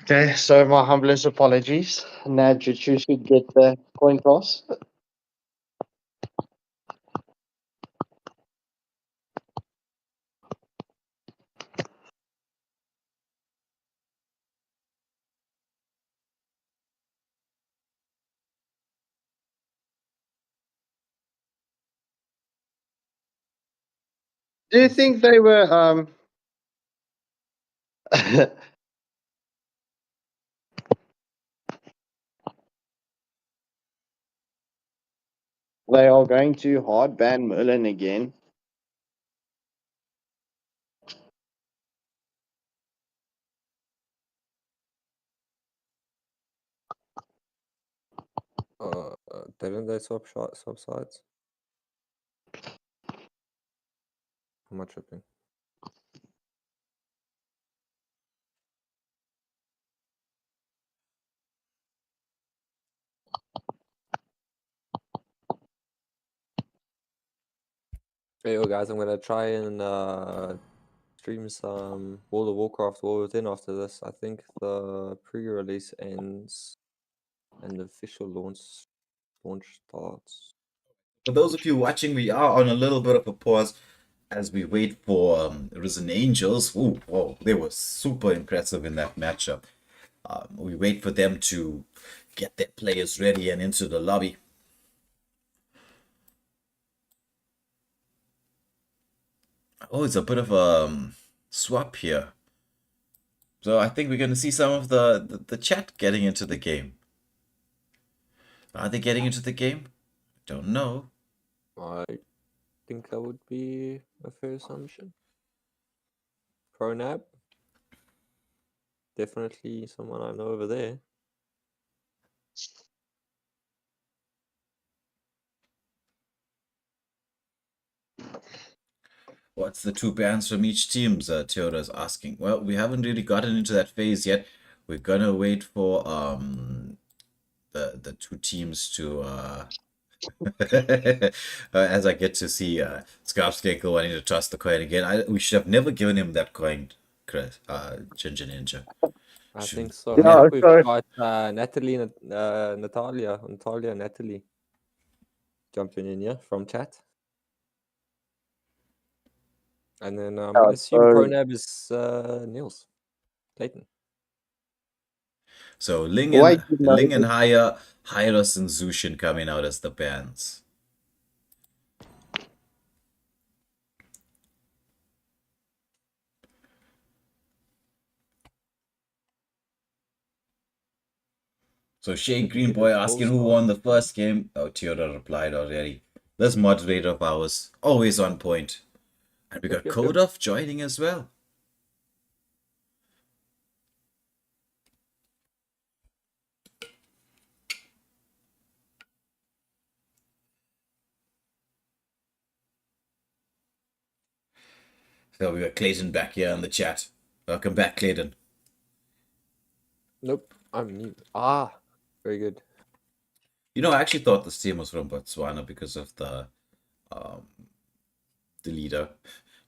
Okay, so my humblest apologies. Nabjutsu should get the coin toss. Do you think they were they are going to hard ban Merlin again? Didn't they swap sides? Am I tripping? Hey, yo, guys, I'm gonna try and stream some World of Warcraft War Within after this. I think the pre-release ends and the official launch starts. For those of you watching, we are on a little bit of a pause as we wait for Risen Angels. Ooh, whoa, they were super impressive in that matchup. We wait for them to get their players ready and into the lobby. Oh, it's a bit of a swap here. So I think we're going to see some of the chat getting into the game. Are they getting into the game? Don't know. I think that would be a fair assumption. Pronab, definitely someone I know over there. What's the two bans from each team? Theodor is asking. Well, we haven't really gotten into that phase yet. We're gonna wait for the two teams to as I get to see Scarpscakel wanting to toss the coin again. We should have never given him that coin, Chris. Ginger Ninja. I Shouldn't. think so. Yeah, I think we've so got Natalia jumping in here from chat. And then I'm going to assume Pronab is Niels Clayton. So Ling wait, and Haya, Hyros and Zushin coming out as the bans. So Shane Greenboy asking who won the first game. Oh, Theodore replied already. This moderator of ours, always on point. And we got Yep. Kodov joining as well. So we got Clayton back here in the chat. Welcome back, Clayton. Nope, I'm new. Very good. You know, I actually thought this team was from Botswana because of the leader.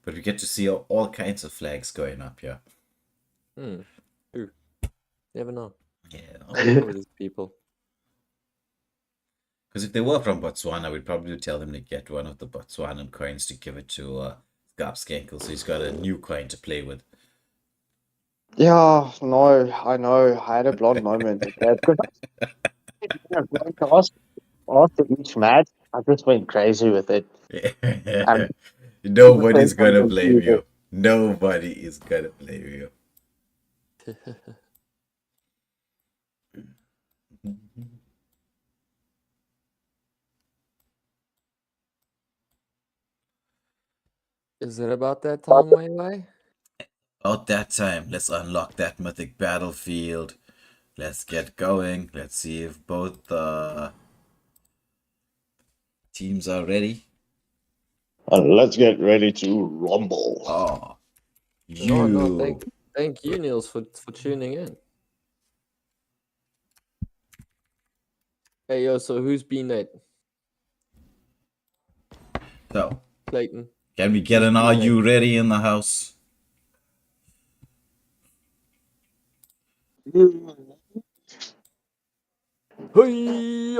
But we get to see all kinds of flags going up here. Who? Never know. Yeah. I don't know these people. Because if they were from Botswana, we'd probably tell them to get one of the Botswanan coins to give it to Scarpscankle, so he's got a new coin to play with. yeah, no, I know. I had a blonde moment with that. Because after each match, I just went crazy with it. Nobody's gonna blame you. Nobody is gonna blame you. Is it about that time, Waylay? About that time, let's unlock that mythic battlefield. Let's get going. Let's see if both teams are ready. And let's get ready to rumble. Oh, No, thank you, Niels, for tuning in. Hey, yo, so who's B-Net? So, Clayton. can we get an "Are you ready" in the house? Hey!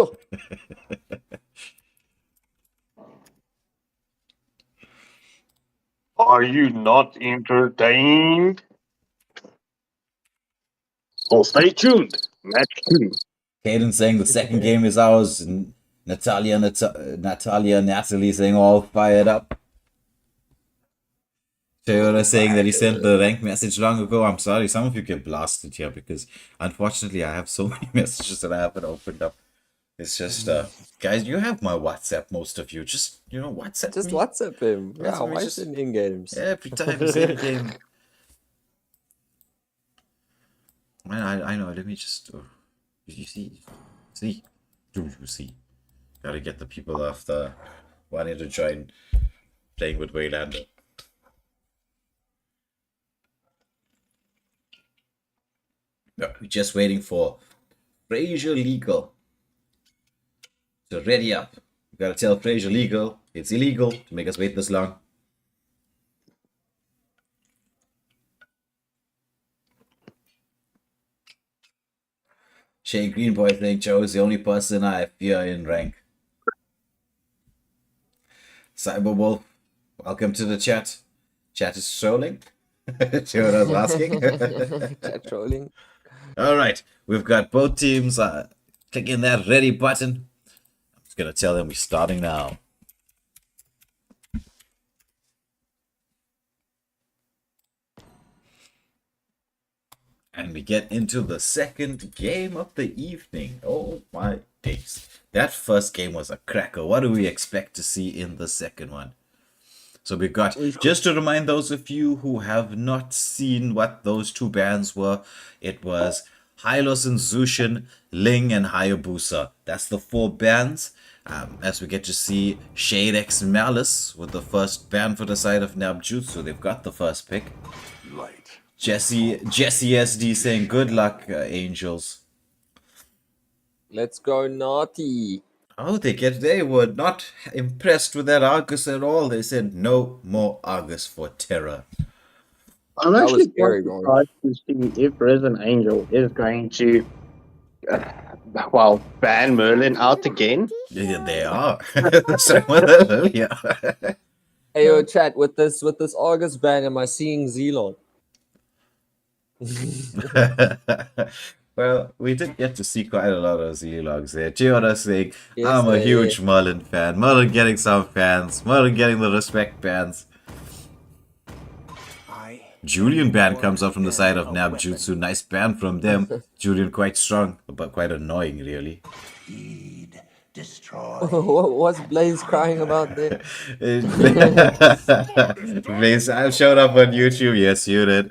Are you not entertained? Well, stay tuned. Match 2. Caden saying the second game is ours. And Natalie saying all fired up. Toyota saying that he sent the rank message long ago. I'm sorry, some of you get blasted here because unfortunately I have so many messages that I haven't opened up. It's just, guys, you have my WhatsApp, most of you. Just, WhatsApp Just me. WhatsApp him. That's Yeah, what we why just- is it in games? Every time it's in game. I know, let me just, you see, do you see? Gotta get the people after wanting to join playing with Waylander. No, we're just waiting for Fraser Legal to ready up. We gotta tell Fraser Legal it's illegal to make us wait this long. Shane Greenboy saying Joe is the only person I fear in rank. Cyberwolf, welcome to the chat. Chat is trolling. See what I was asking? Chat trolling. Alright, we've got both teams clicking that ready button. I'm just gonna tell them we're starting now. And we get into the second game of the evening. Oh my days. That first game was a cracker. What do we expect to see in the second one? So we got, just to remind those of you who have not seen what those two bands were, it was Hylos and Zushin, Ling and Hayabusa. That's the four bands. As we get to see Shade X Malice with the first band for the side of Nabjutsu. They've got the first pick. Light. Jesse SD saying good luck, Angels. Let's go naughty. Oh, they were not impressed with that Argus at all. They said no more Argus for Terra. I'm That actually was scary, quite bro. surprised to see if Resident Angel is going to, ban Merlin out again. Yeah, they are. Sorry, what the hell? Yeah. Hey, yo, chat, with this August ban, am I seeing Zelon? Well, we did get to see quite a lot of Z-Logs there. Giona saying, Yes, I'm a they- huge Merlin fan. Merlin getting some fans. Merlin getting the respect fans. Julian band comes up from the side of Nabjutsu. Nice band from them. Julian quite strong, but quite annoying, really. What's Blaze crying about there? Blaze, I showed up on YouTube. Yes, you did.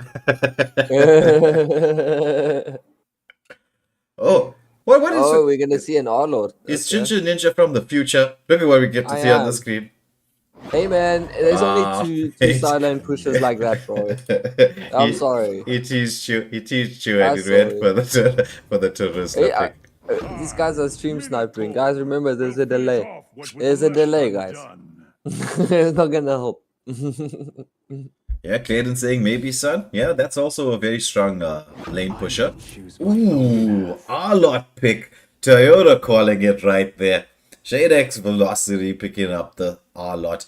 Oh, what is Oh, we're gonna see an Arlord. It's Okay. Ginger Ninja from the future. Look at what we get to I see on the am. screen. Hey man, there's Ah, only two mate. sideline pushers like that, bro. I'm sorry. He teased you. He teased you, I'm and he went sorry. for the tourist Hey, pick. these guys are stream sniping. Guys, remember there's a delay. There's a delay, guys. It's not gonna help. Yeah, Clayton saying maybe son. Yeah, that's also a very strong lane pusher. Ooh, Arlot pick. Toyota calling it right there. Shade X Velocity picking up the Arlot.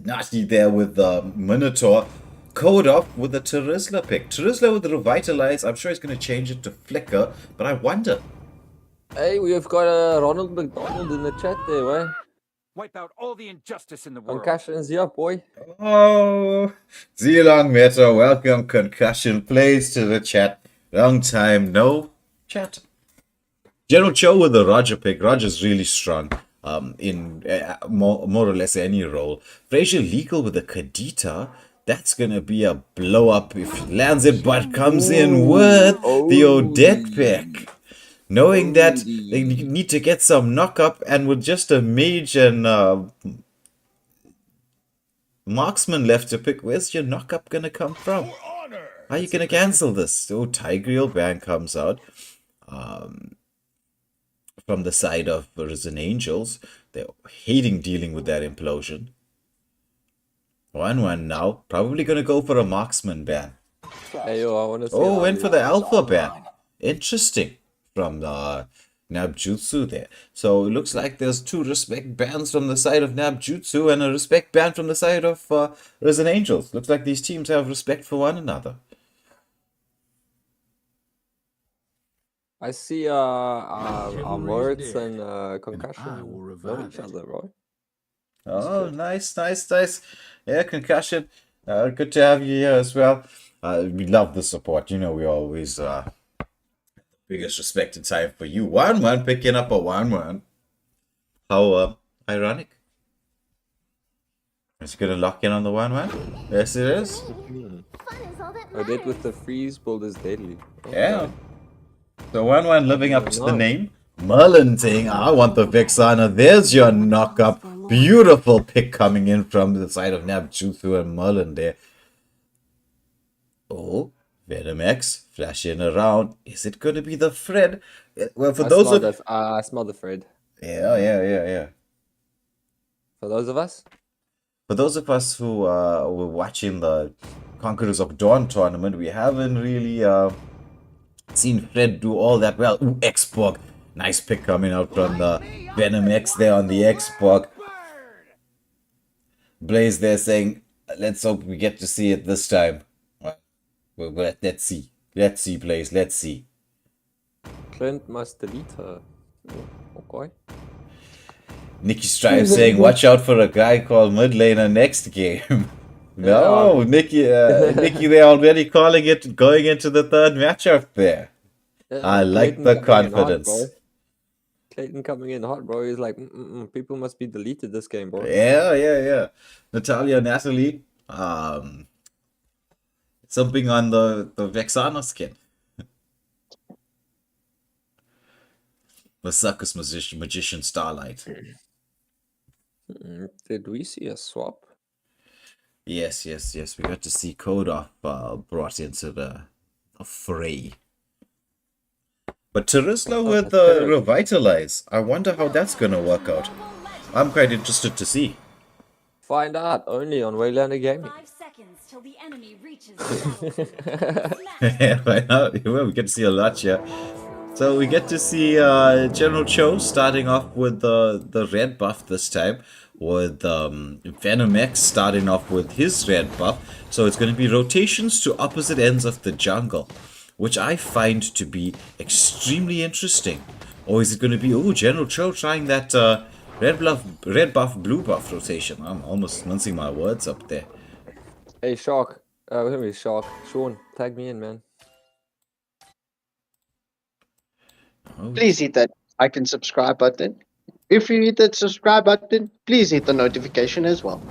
Nasty there with the Minotaur. Code off with the Terizla pick. Terizla with the Revitalize. I'm sure he's going to change it to Flicker, but I wonder. Hey, we've got a Ronald McDonald in the chat there, right? Wipe out all the injustice in the world. Concussion is here, boy. Oh, Zilong Meta, welcome Concussion Plays to the chat. Long time no chat. General Cho with the Roger pick. Roger's really strong in more or less any role. Frazier Legal with the Kadita. That's going to be a blow up if he lands it, but comes in with the Odette pick. Knowing that they need to get some knock up, and with just a mage and marksman left to pick, where's your knock up going to come from? How are you going to cancel this? Oh, Tigreal Bang comes out. From the side of Risen Angels. They're hating dealing with that implosion. 1-1 now. Probably going to go for a marksman ban. Hey, yo, I want to see. Oh, went for the alpha ban. Interesting. From the Nabjutsu there. So it looks like there's 2 respect bans from the side of Nabjutsu and a respect ban from the side of Risen Angels. Looks like these teams have respect for one another. I see words and concussion know each other, right? Oh, nice. Yeah, Concussion. Good to have you here as well. We love the support. You know, we always biggest respect and time for you. 1-1 picking up a 1-1. How ironic. Is he gonna lock in on the 1-1? Yes, it is. Odette with the freeze build is deadly. Oh, Yeah. So 1-1 living up to the name. Merlin saying, I want the Vexana. There's your knock-up. Beautiful pick coming in from the side of Nabjutsu and Merlin there. Oh, Venom X flashing around. Is it going to be the Fred? Well, for those of... I smell the Fred. Yeah. For those of us? For those of us who were watching the Conquerors of Dawn tournament, we haven't really... seen Fred do all that well. Ooh, X-Borg. Nice pick coming out from the Venom X there on the X-Borg. Blaze there saying, let's hope we get to see it this time. Well, let's see. Let's see, Blaze. Let's see. Clint must delete her. Okay. Nikki Strive saying, watch out for a guy called mid laner next game. No, Nikki, they're already calling it going into the third matchup there. I like Clayton the coming in confidence. hot, bro. Clayton coming in hot, bro. He's like, people must be deleted this game, bro. Yeah. Natalie, something on the Vexana skin. The Circus Magician Starlight. Did we see a swap? Yes. We got to see Kodoff brought into the fray. But Terisla with Revitalize. I wonder how that's going to work out. I'm quite interested to see. Find out only on Waylander Gaming. 5 seconds till the enemy reaches the Yeah, right now, we get to see a lot here. So we get to see General Cho starting off with the red buff this time. With Venom X starting off with his red buff. So it's going to be rotations to opposite ends of the jungle, which I find to be extremely interesting. Or is it going to be, General Cho trying that red buff, blue buff rotation? I'm almost mincing my words up there. Hey, Shark. Shark. Sean, tag me in, man. Oh. Please hit that like and subscribe button. If you hit that subscribe button, please hit the notification as well.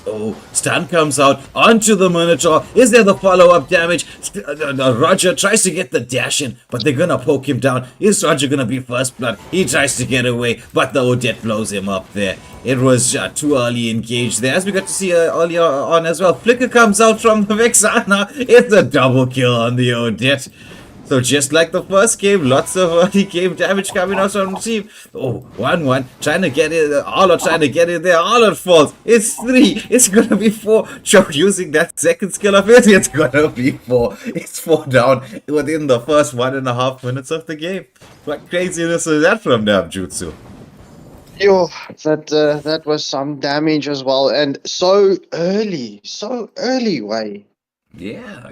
Oh, Stan comes out onto the Minotaur. Is there the follow-up damage? Roger tries to get the dash in, but they're gonna poke him down. Is Roger gonna be first blood? He tries to get away, but the Odette blows him up there. It was too early engaged there, as we got to see earlier on as well. Flicker comes out from the Vexana. It's a double kill on the Odette. So just like the first game, lots of early game damage coming out from the team. Oh, 1-1, trying to get in, all trying to get in there, all at fault. It's 3, it's gonna be 4. Joe using that second skill of it, it's gonna be 4. It's 4 down within the first 1.5 minutes of the game. What craziness is that from Nabjutsu? Yo, that was some damage as well, and so early, way. Yeah.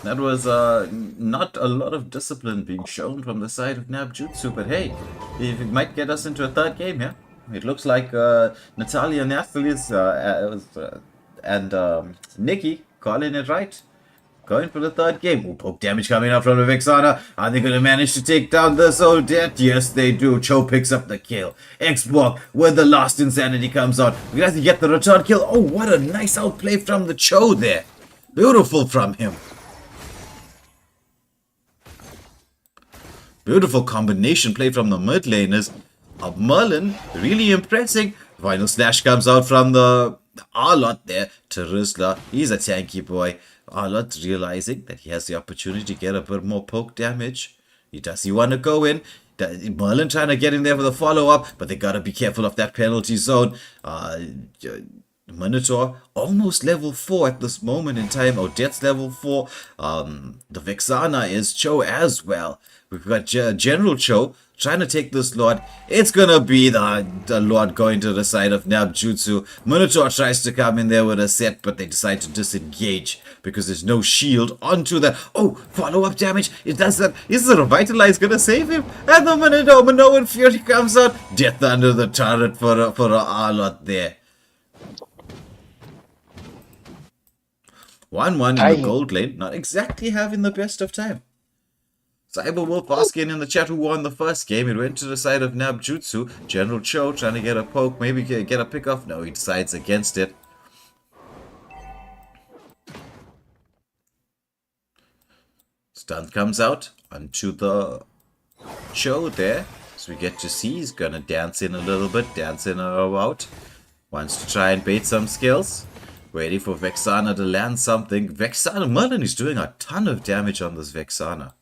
That was not a lot of discipline being shown from the side of Nabjutsu, but hey, it might get us into a third game, yeah? It looks like Natalia Nastali's and Nikki calling it right. Going for the third game. Ooh, poke damage coming up from the Vexana. Are they going to manage to take down this Odette? Yes, they do. Cho picks up the kill. Xbox with the last insanity comes out. We have to get the return kill. Oh, what a nice outplay from the Cho there. Beautiful from him. Beautiful combination play from the mid laners. Merlin really impressing. Final slash comes out from the Arlott there. Terizla, he's a tanky boy. Arlott realizing that he has the opportunity to get a bit more poke damage. Does he want to go in? Merlin trying to get in there for the follow-up, but they got to be careful of that penalty zone. Minotaur almost level 4 at this moment in time. Odette's level 4. The Vexana is Cho as well. We've got General Cho trying to take this Lord. It's gonna be the Lord going to the side of Nabjutsu. Minotaur tries to come in there with a set, but they decide to disengage because there's no shield onto the... Oh, follow-up damage. It does that. Is the Revitalize gonna save him? And the Minoan Fury comes out. Death under the turret for a Arlott there. 1-1 in the gold lane. Not exactly having the best of time. Cyberwolf asking in the chat who won the first game. It went to the side of Nabjutsu. General Cho trying to get a poke, maybe get a pick off. No, he decides against it. Stun comes out onto the Cho there. So we get to see he's gonna dance in a little bit, dance in or out. Wants to try and bait some skills. Waiting for Vexana to land something. Vexana, Merlin is doing a ton of damage on this Vexana.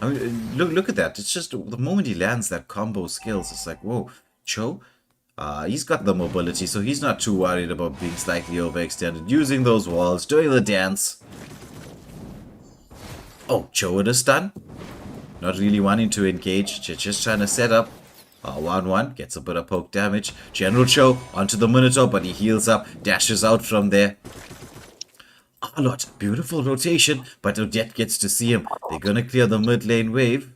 I mean, look at that. It's just the moment he lands that combo skills, it's like, whoa, Cho, he's got the mobility, so he's not too worried about being slightly overextended. Using those walls, doing the dance. Oh, Cho with a stun. Not really wanting to engage, just trying to set up. 1-1, gets a bit of poke damage. General Cho onto the Minotaur, but he heals up, dashes out from there. Arlott, beautiful rotation, but Odette gets to see him. They're gonna clear the mid lane wave.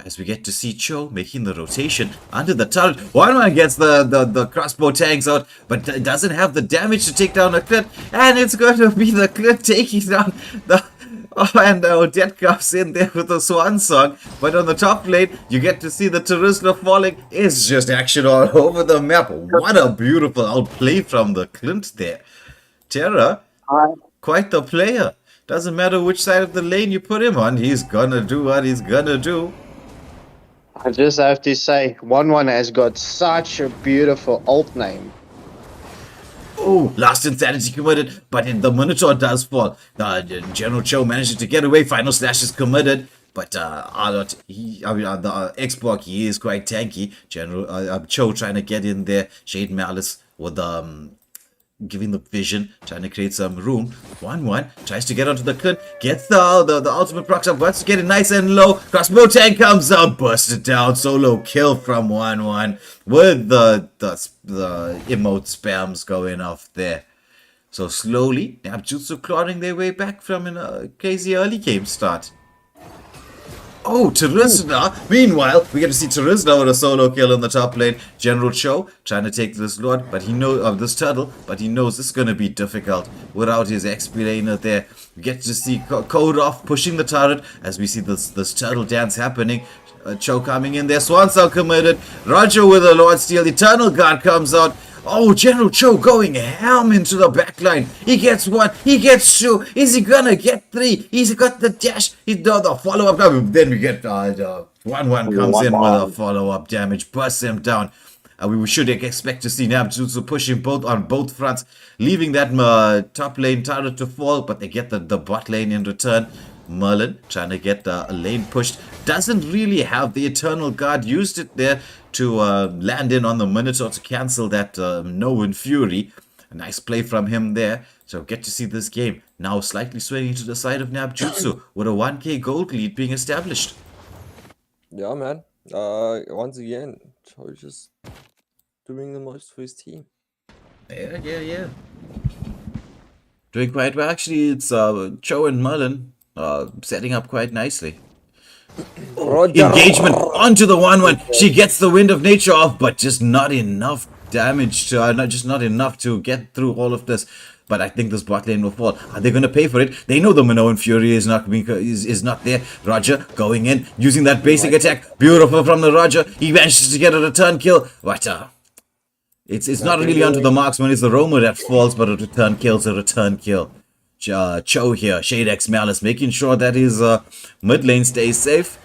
As we get to see Cho making the rotation under the turret. 1-1 gets the crossbow tanks out, but it doesn't have the damage to take down a crit. And it's going to be the crit taking down the... Oh, and Odette comes in there with a swan song. But on the top lane, you get to see the Terizla falling. It's just action all over the map. What a beautiful outplay from the Clint there. Terra, quite the player. Doesn't matter which side of the lane you put him on, he's gonna do what he's gonna do. I just have to say, 1-1 has got such a beautiful alt name. Oh, last insanity committed, but the Minotaur does fall. General Cho manages to get away. Final slash is committed, but Arlott, the Xbox, he is quite tanky. General Cho trying to get in there. Shade Malice with giving the vision, trying to create some room. 1-1 tries to get onto the Clint, gets the ultimate procs up, wants to get it nice and low. Crossbow tank comes out, busted down. Solo kill from 1-1 with the emote spams going off there. So slowly, Nabjutsu clawing their way back from a crazy early game start. Oh, Terizla. Meanwhile, we get to see Terizla with a solo kill in the top lane. General Cho trying to take this Lord, but he knows this turtle, but he knows this is going to be difficult without his XP laner there. We get to see Code off pushing the turret as we see this turtle dance happening. Cho coming in there, Swan Song committed. Roger with a Lord Steel. Eternal Guard comes out. Oh, General Cho going ham into the backline. He gets 1, he gets 2. Is he gonna get 3? He's got the dash. He does the follow-up. Then we get 1-1 comes in with a follow-up damage, busts him down. We should expect to see Nabjutsu pushing on both fronts, leaving that top lane turret to fall, but they get the bot lane in return. Merlin trying to get the lane pushed. Doesn't really have the Eternal Guard. Used it there to land in on the Minotaur to cancel that Noan Fury. A nice play from him there. So get to see this game now slightly swinging to the side of Nabjutsu with a 1k gold lead being established. Yeah, man. Once again, Cho just doing the most for his team. Yeah. Doing quite well. Actually, it's Cho and Merlin setting up quite nicely. Roger. Engagement onto the 1-1. She gets the wind of nature off, but just not enough damage to not enough to get through all of this. But I think this bot lane will fall. Are they going to pay for it? They know the Minoan Fury is not there. Roger going in, using that basic attack. Beautiful from the Roger. He manages to get a return kill. But it's not really onto the marksman. It's the roamer that falls, but a return kill's a return kill. Cho here, Shade X Malice, making sure that his mid lane stays safe.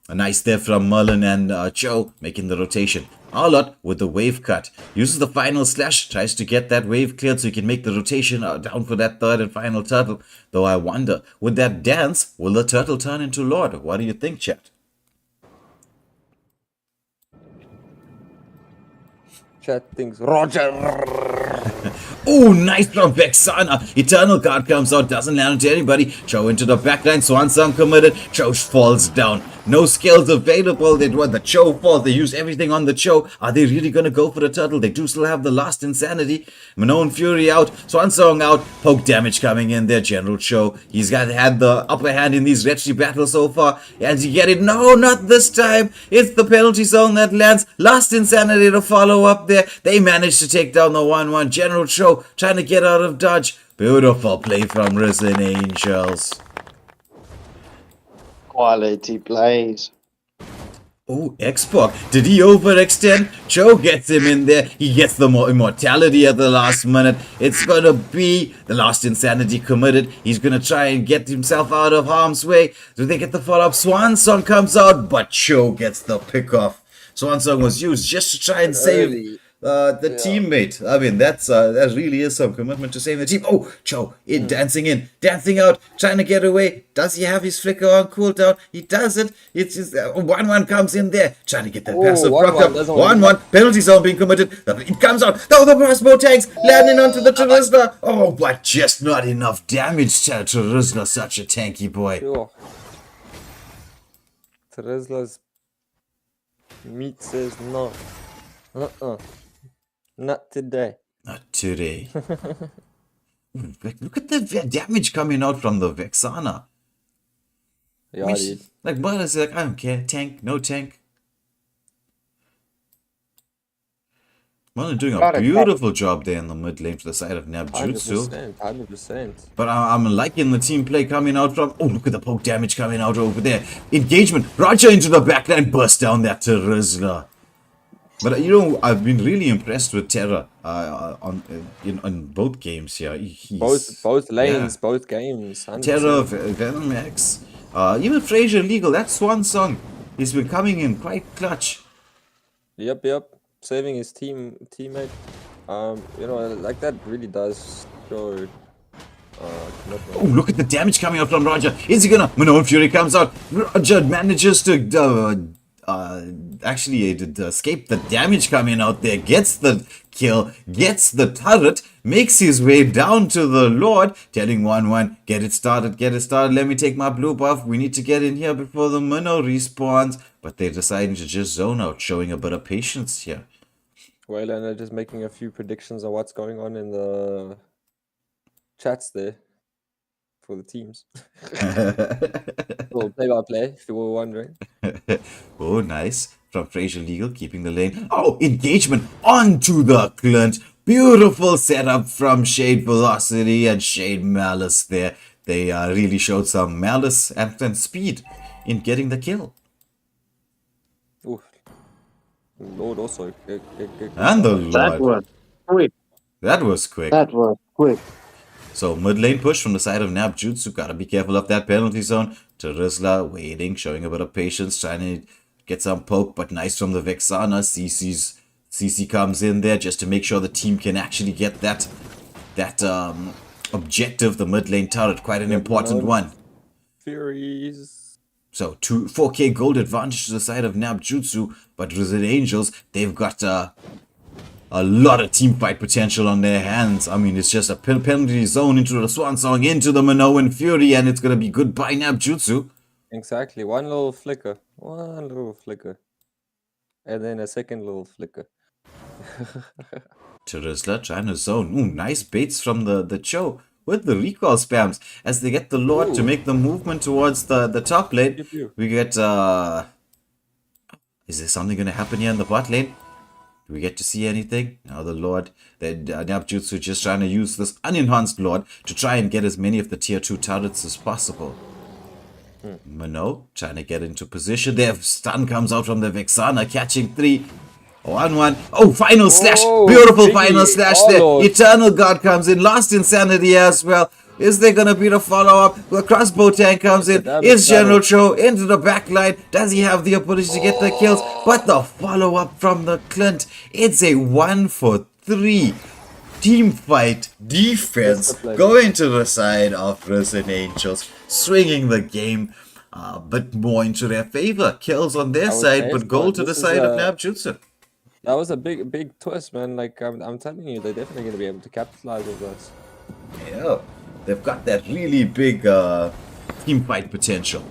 A nice there from Merlin and Cho, making the rotation. Arlott with the wave cut. Uses the final slash, tries to get that wave cleared so he can make the rotation down for that third and final turtle. Though I wonder, with that dance, will the turtle turn into Lord? What do you think, chat? Chat thinks Roger. Oh, nice from Vexana. Eternal card comes out, doesn't land onto anybody. Cho into the backline, Swansong committed. Cho falls down. No skills available. They do the Cho falls. They use everything on the Cho. Are they really going to go for the turtle? They do still have the last insanity. Minoan Fury out. Swansong out. Poke damage coming in there. General Cho. He's had the upper hand in these Retri battles so far. As you get it, no, not this time. It's the penalty zone that lands. Last insanity to follow up there. They managed to take down the 1-1. General Cho trying to get out of dodge. Beautiful play from Risen Angels. Quality plays. Oh, X-Pac. Did he overextend? Cho gets him in there. He gets the immortality at the last minute. It's going to be the last insanity committed. He's going to try and get himself out of harm's way. Do they get the follow-up? Swansong comes out, but Cho gets the pick-off. Swansong was used just to try and save the teammate. I mean, that really is some commitment to save the team. Oh, Cho dancing out, trying to get away. Does he have his flicker on cooldown? He doesn't. It's just 1-1 comes in there, trying to get that passive proc up. 1-1 penalty zone being committed. It comes out. Oh, the crossbow tanks landing onto the Charisma. Oh, but just not enough damage to Charisma, such a tanky boy. Sure. Teresla's meat says no. Not today. Not today. Look at the damage coming out from the Vexana. Yeah, dude. Like, but it's like, I don't care. Tank, no tank. Well, they're doing a beautiful job there in the mid lane for the side of Nabjutsu. 100%. But I'm liking the team play coming out from... Oh, look at the poke damage coming out over there. Engagement. Roger into the backline. Burst down that Terizla. But, I've been really impressed with Terra on both games here. Both lanes, both games. 100%. Terra, Venom X, even Fraser Legal, that's one song. He's been coming in quite clutch. Yep. Saving his teammate. Like that really does show commitment. Oh, look at the damage coming out from Roger. Is he gonna... Minoan Fury comes out. Roger manages to... actually escape the damage coming out there, gets the kill, gets the turret, makes his way down to the Lord, telling 1-1, get it started, let me take my blue buff, we need to get in here before the Minnow respawns. But they're deciding to just zone out, showing a bit of patience here. Well, and they're just making a few predictions of what's going on in the chats there for the teams. Well, play by play, if you were wondering. Oh, nice. From Fraser Legal, keeping the lane. Oh, engagement onto the Clint. Beautiful setup from Shade Velocity and Shade Malice there. They really showed some malice and speed in getting the kill. Ooh. Lord also. And the Lord. That was quick. That was quick. That was quick. So mid lane push from the side of Nabjutsu. Gotta be careful of that penalty zone. Terizla waiting, showing a bit of patience, trying to get some poke, but nice from the Vexana. CC comes in there just to make sure the team can actually get that objective, the mid lane turret, quite an important one. Furies. So 4k gold advantage to the side of Nabjutsu, but Risen Angels, they've got a lot of team fight potential on their hands. I mean, it's just a penalty zone into the Swansong, into the Minoan Fury, and it's gonna be goodbye Nabjutsu. Exactly. One little flicker. And then a second little flicker. Terizla trying to zone. Ooh, nice baits from the Cho. with the recall spams as they get the Lord to Ooh. make the movement towards the top lane. Pew, pew. We get is there something going to happen here in the bot lane? Do we get to see anything? Now the Lord, the Nabjutsu just trying to use this unenhanced Lord to try and get as many of the tier 2 turrets as possible. Mano trying to get into position there. Stun comes out from the Vexana, catching 3. 1-1. Oh, final slash. Beautiful final slash there. Lord. Eternal God comes in. Lost Insanity as well. Is there going to be the follow-up? The crossbow tank comes in. Is General Cho into the back line? Does he have the ability to get the kills? But the follow-up from the Clint. It's a 1-for-3 team fight defense going to the side of Risen Angels, swinging the game a bit more into their favor. Kills on their side, but goal to the side of Nabjutsu. That was a big twist, man. Like I'm telling you, they're definitely going to be able to capitalize on this. Yeah, they've got that really big team fight potential.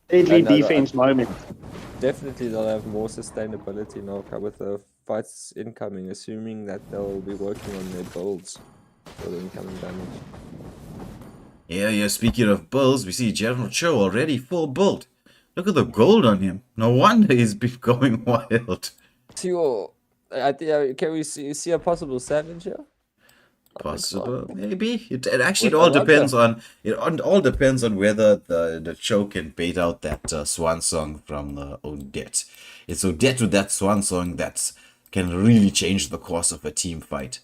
Deadly defense moment. Definitely, they'll have more sustainability now with the fights incoming, assuming that they'll be working on their builds for the incoming damage. Yeah, speaking of builds, we see General Cho already full build. Look at the gold on him. No wonder he's been going wild. Can we see a possible savage here? Possible, maybe. It actually all depends on all depends on whether the Cho can bait out that swan song from the Odette. It's Odette with that swan song that can really change the course of a team fight.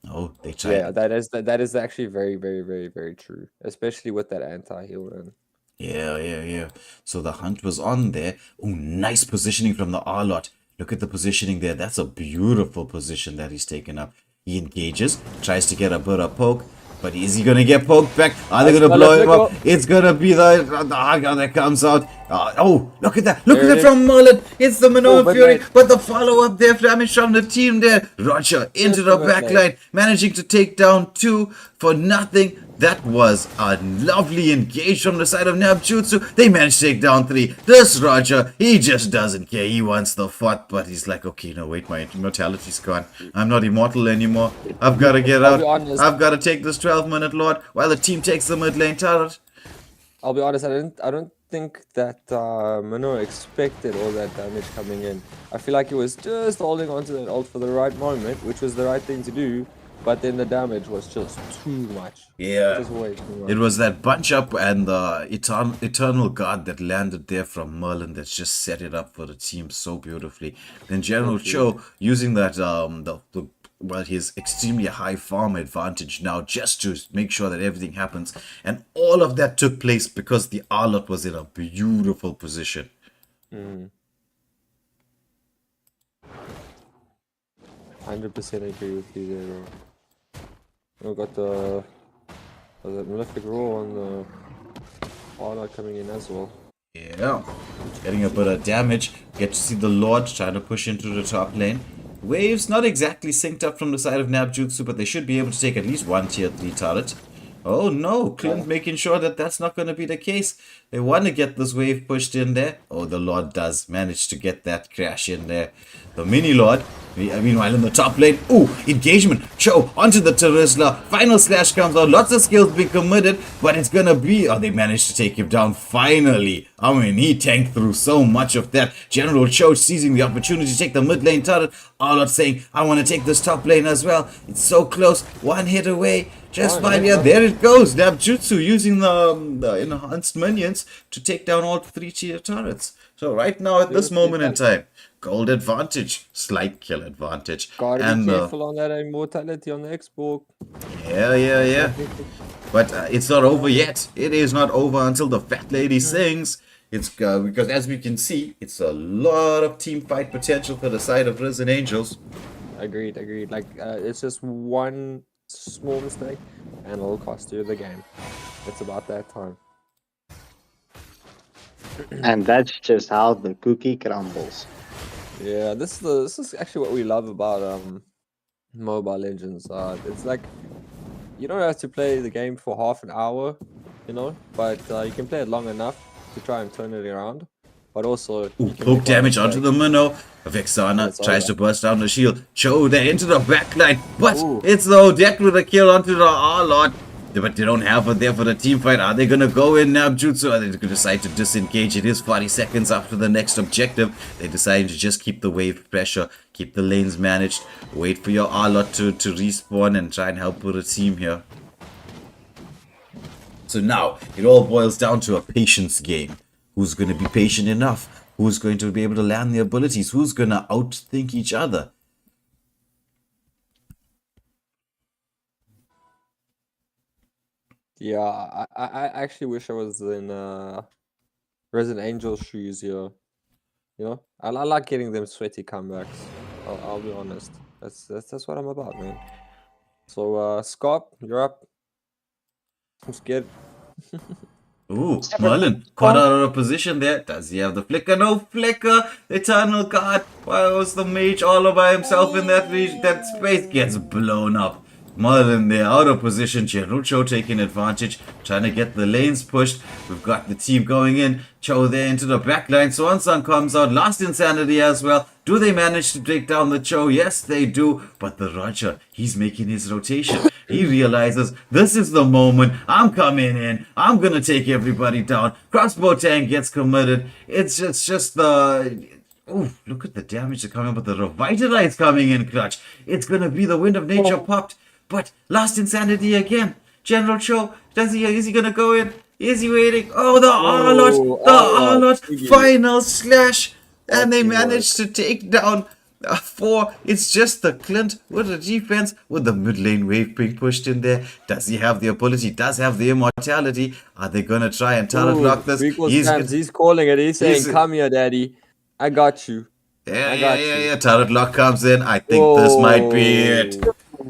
Oh, they tried. Yeah, that is actually very true, especially with that anti-heal run. Yeah. So the hunt was on there. Oh, nice positioning from the Arlot. Look at the positioning there. That's a beautiful position that he's taken up. He engages, tries to get a bit of poke, but is he going to get poked back? Are they going to blow him up? It's going to be the Haga that comes out. Oh, look at that. Look at that from Merlin. It's the Manoa Fury, but the follow-up there, damage from the team there. Roger into the backline, managing to take down 2 for nothing. That was a lovely engage from the side of Nabjutsu. They managed to take down 3. This Roger, he just doesn't care. He wants the fight, but he's like, okay, no, wait, my immortality's gone. I'm not immortal anymore. I've got to get out. I've got to take this 12-minute Lord while the team takes the mid lane turret. I'll be honest, I don't think that Mano expected all that damage coming in. I feel like he was just holding onto that ult for the right moment, which was the right thing to do. But then the damage was just too much. Yeah, just way too much. It was that bunch up and the eternal guard that landed there from Merlin that just set it up for the team so beautifully. Then General Cho using that his extremely high farm advantage now just to make sure that everything happens, and all of that took place because the Arlot was in a beautiful position. 100% agree with you there, bro. We got the Malefic Roar on the Arlot coming in as well. Yeah, getting a bit of damage. Get to see the Lord trying to push into the top lane. Waves not exactly synced up from the side of Nabjutsu, but they should be able to take at least 1 tier 3 turret. Oh no, Clint making sure that that's not going to be the case. They want to get this wave pushed in there. Oh, the Lord does manage to get that crash in there. The mini Lord, meanwhile in the top lane. Ooh, engagement. Cho onto the Terizla. Final slash comes out. Lots of skills being committed, but it's going to be... Oh, they managed to take him down finally. I mean, he tanked through so much of that. General Cho seizing the opportunity to take the mid lane turret. Arlot saying, I want to take this top lane as well. It's so close. 1 hit away. Just fine. Yeah, there it goes. Nabjutsu using the enhanced minions to take down all 3 tier turrets. So right now at this moment in time, gold advantage, slight kill advantage. Gotta be careful on that immortality on the Xbox. Yeah. But it's not over yet. It is not over until the fat lady sings. It's because as we can see, it's a lot of team fight potential for the side of Risen Angels. Agreed. Like it's just one small mistake and it'll cost you the game. It's about that time. And that's just how the cookie crumbles. Yeah, this is actually what we love about Mobile Legends. It's like you don't have to play the game for half an hour, but you can play it long enough to try and turn it around. but also Ooh, you can poke make one damage onto mistake. the minnow. Vexana It's tries over. to burst down the shield. Cho there into the backline. But Ooh. it's low deck with a kill onto the R-Lord. But they don't have it there for the team fight. Are they going to go in Nabjutsu? Are they going to decide to disengage? It is 40 seconds after the next objective. They decide to just keep the wave pressure, keep the lanes managed, wait for your R-Lord to respawn and try and help with the team here. So now it all boils down to a patience game. Who's going to be patient enough? Who's going to be able to land the abilities? Who's going to outthink each other? Yeah, I actually wish I was in Resident Angel shoes here. You know, I like getting them sweaty comebacks. I'll be honest. That's what I'm about, man. So Scott, you're up. I'm scared. Ooh, Merlin caught out of position there. Does he have the flicker? No flicker. Eternal guard. Why was the mage all by himself in that region? That space gets blown up. Merlin there out of position. General Cho taking advantage, trying to get the lanes pushed. We've got the team going in. Cho there into the backline. Swanson comes out. Last Insanity as well. Do they manage to take down the Cho? Yes, they do. But the Roger, he's making his rotation. He realizes this is the moment. I'm coming in. I'm gonna take everybody down. Crossbow tank gets committed. It's just the. Oh, look at the damage that's coming, but the Revitalize coming in clutch. It's gonna be the Wind of Nature popped. But Last Insanity again. General Cho, is he gonna go in? Is he waiting? Oh, the Arlot! The Arlot! Final slash! And they managed to take down 4. It's just the Clint with the defense, with the mid lane wave being pushed in there. Does he have the ability? Does have the immortality? Are they gonna try and talent lock this? He's calling it. He's saying, "Come here, daddy. I got you." Yeah. Turret lock comes in. I think this might be it.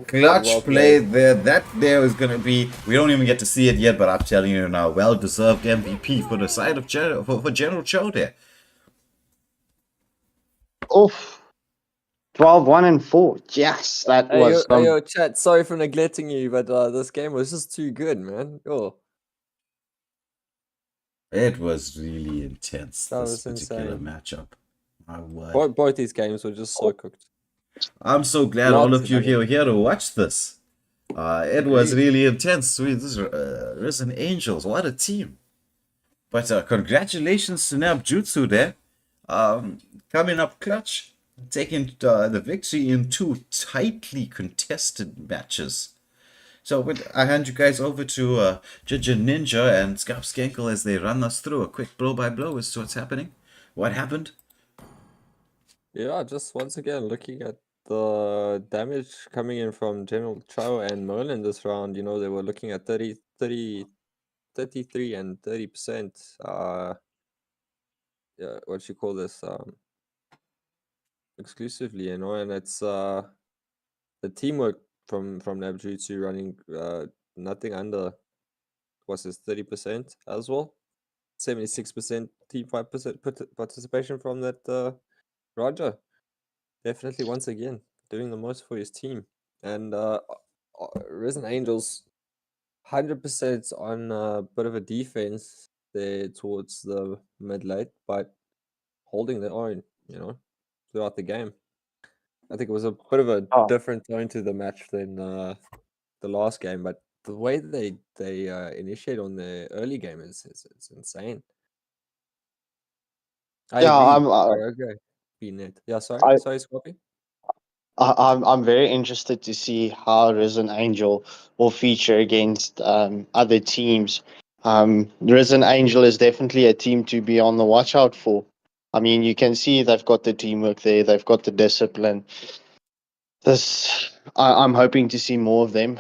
Clutch play there. That there is going to be. We don't even get to see it yet, but I'm telling you now, well-deserved MVP for the side of for General Cho there. Oof. 12, 1 and 4. Yes, that was Yo, chat. Sorry for neglecting you, but this game was just too good, man. Oh. It was really intense. That this was particular insane. matchup. Both these games were just so cooked. I'm so glad all of you here to watch this. It was really intense. This Resident Angels, what a team! But congratulations to Nabjutsu there, coming up clutch, taking the victory in 2 tightly contested matches. So I hand you guys over to Ginger Ninja and Scarp Skankle as they run us through a quick blow by blow as to what's happening. What happened? Yeah, just once again looking at the damage coming in from General Cho and Merlin this round. You know, they were looking at 33 and 30%. Yeah, what you call this? Exclusively, you know, and it's the teamwork from Nabjutsu running nothing under what's this 30% as well. 76% team fight participation from that Roger. Definitely once again doing the most for his team. And Resident Angels 100% on a bit of a defense there towards the mid late, but holding their own, you know, throughout the game. I think it was a bit of a different tone to the match than the last game, but the way they initiate on the early game is it's insane. I agree. Yeah, sorry, Scorpy. I'm very interested to see how Resident Angel will feature against other teams. Resident Angel is definitely a team to be on the watch out for. I mean, you can see they've got the teamwork there, they've got the discipline. I'm hoping to see more of them.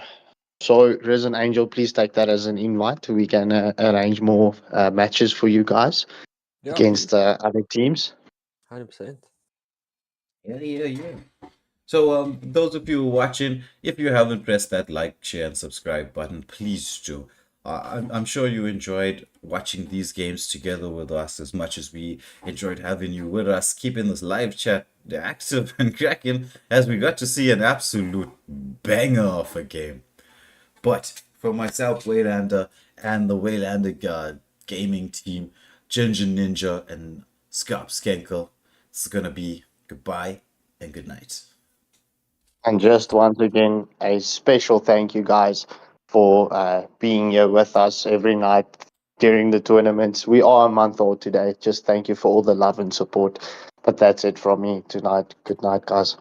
So, Resident Angel, please take that as an invite. We can arrange more matches for you guys against other teams. 100%. Yeah. So, those of you watching, if you haven't pressed that like, share, and subscribe button, please do. I'm sure you enjoyed watching these games together with us as much as we enjoyed having you with us, keeping this live chat active and cracking as we got to see an absolute banger of a game. But for myself, Waylander, and the Waylander gaming team, Ginger Ninja, and Skap Skenkel. It's gonna be goodbye and good night. And just once again, a special thank you, guys, for being here with us every night during the tournaments. We are a month old today. Just thank you for all the love and support. But that's it from me tonight. Good night, guys.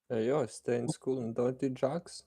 Hey, yo, stay in school and don't do drugs.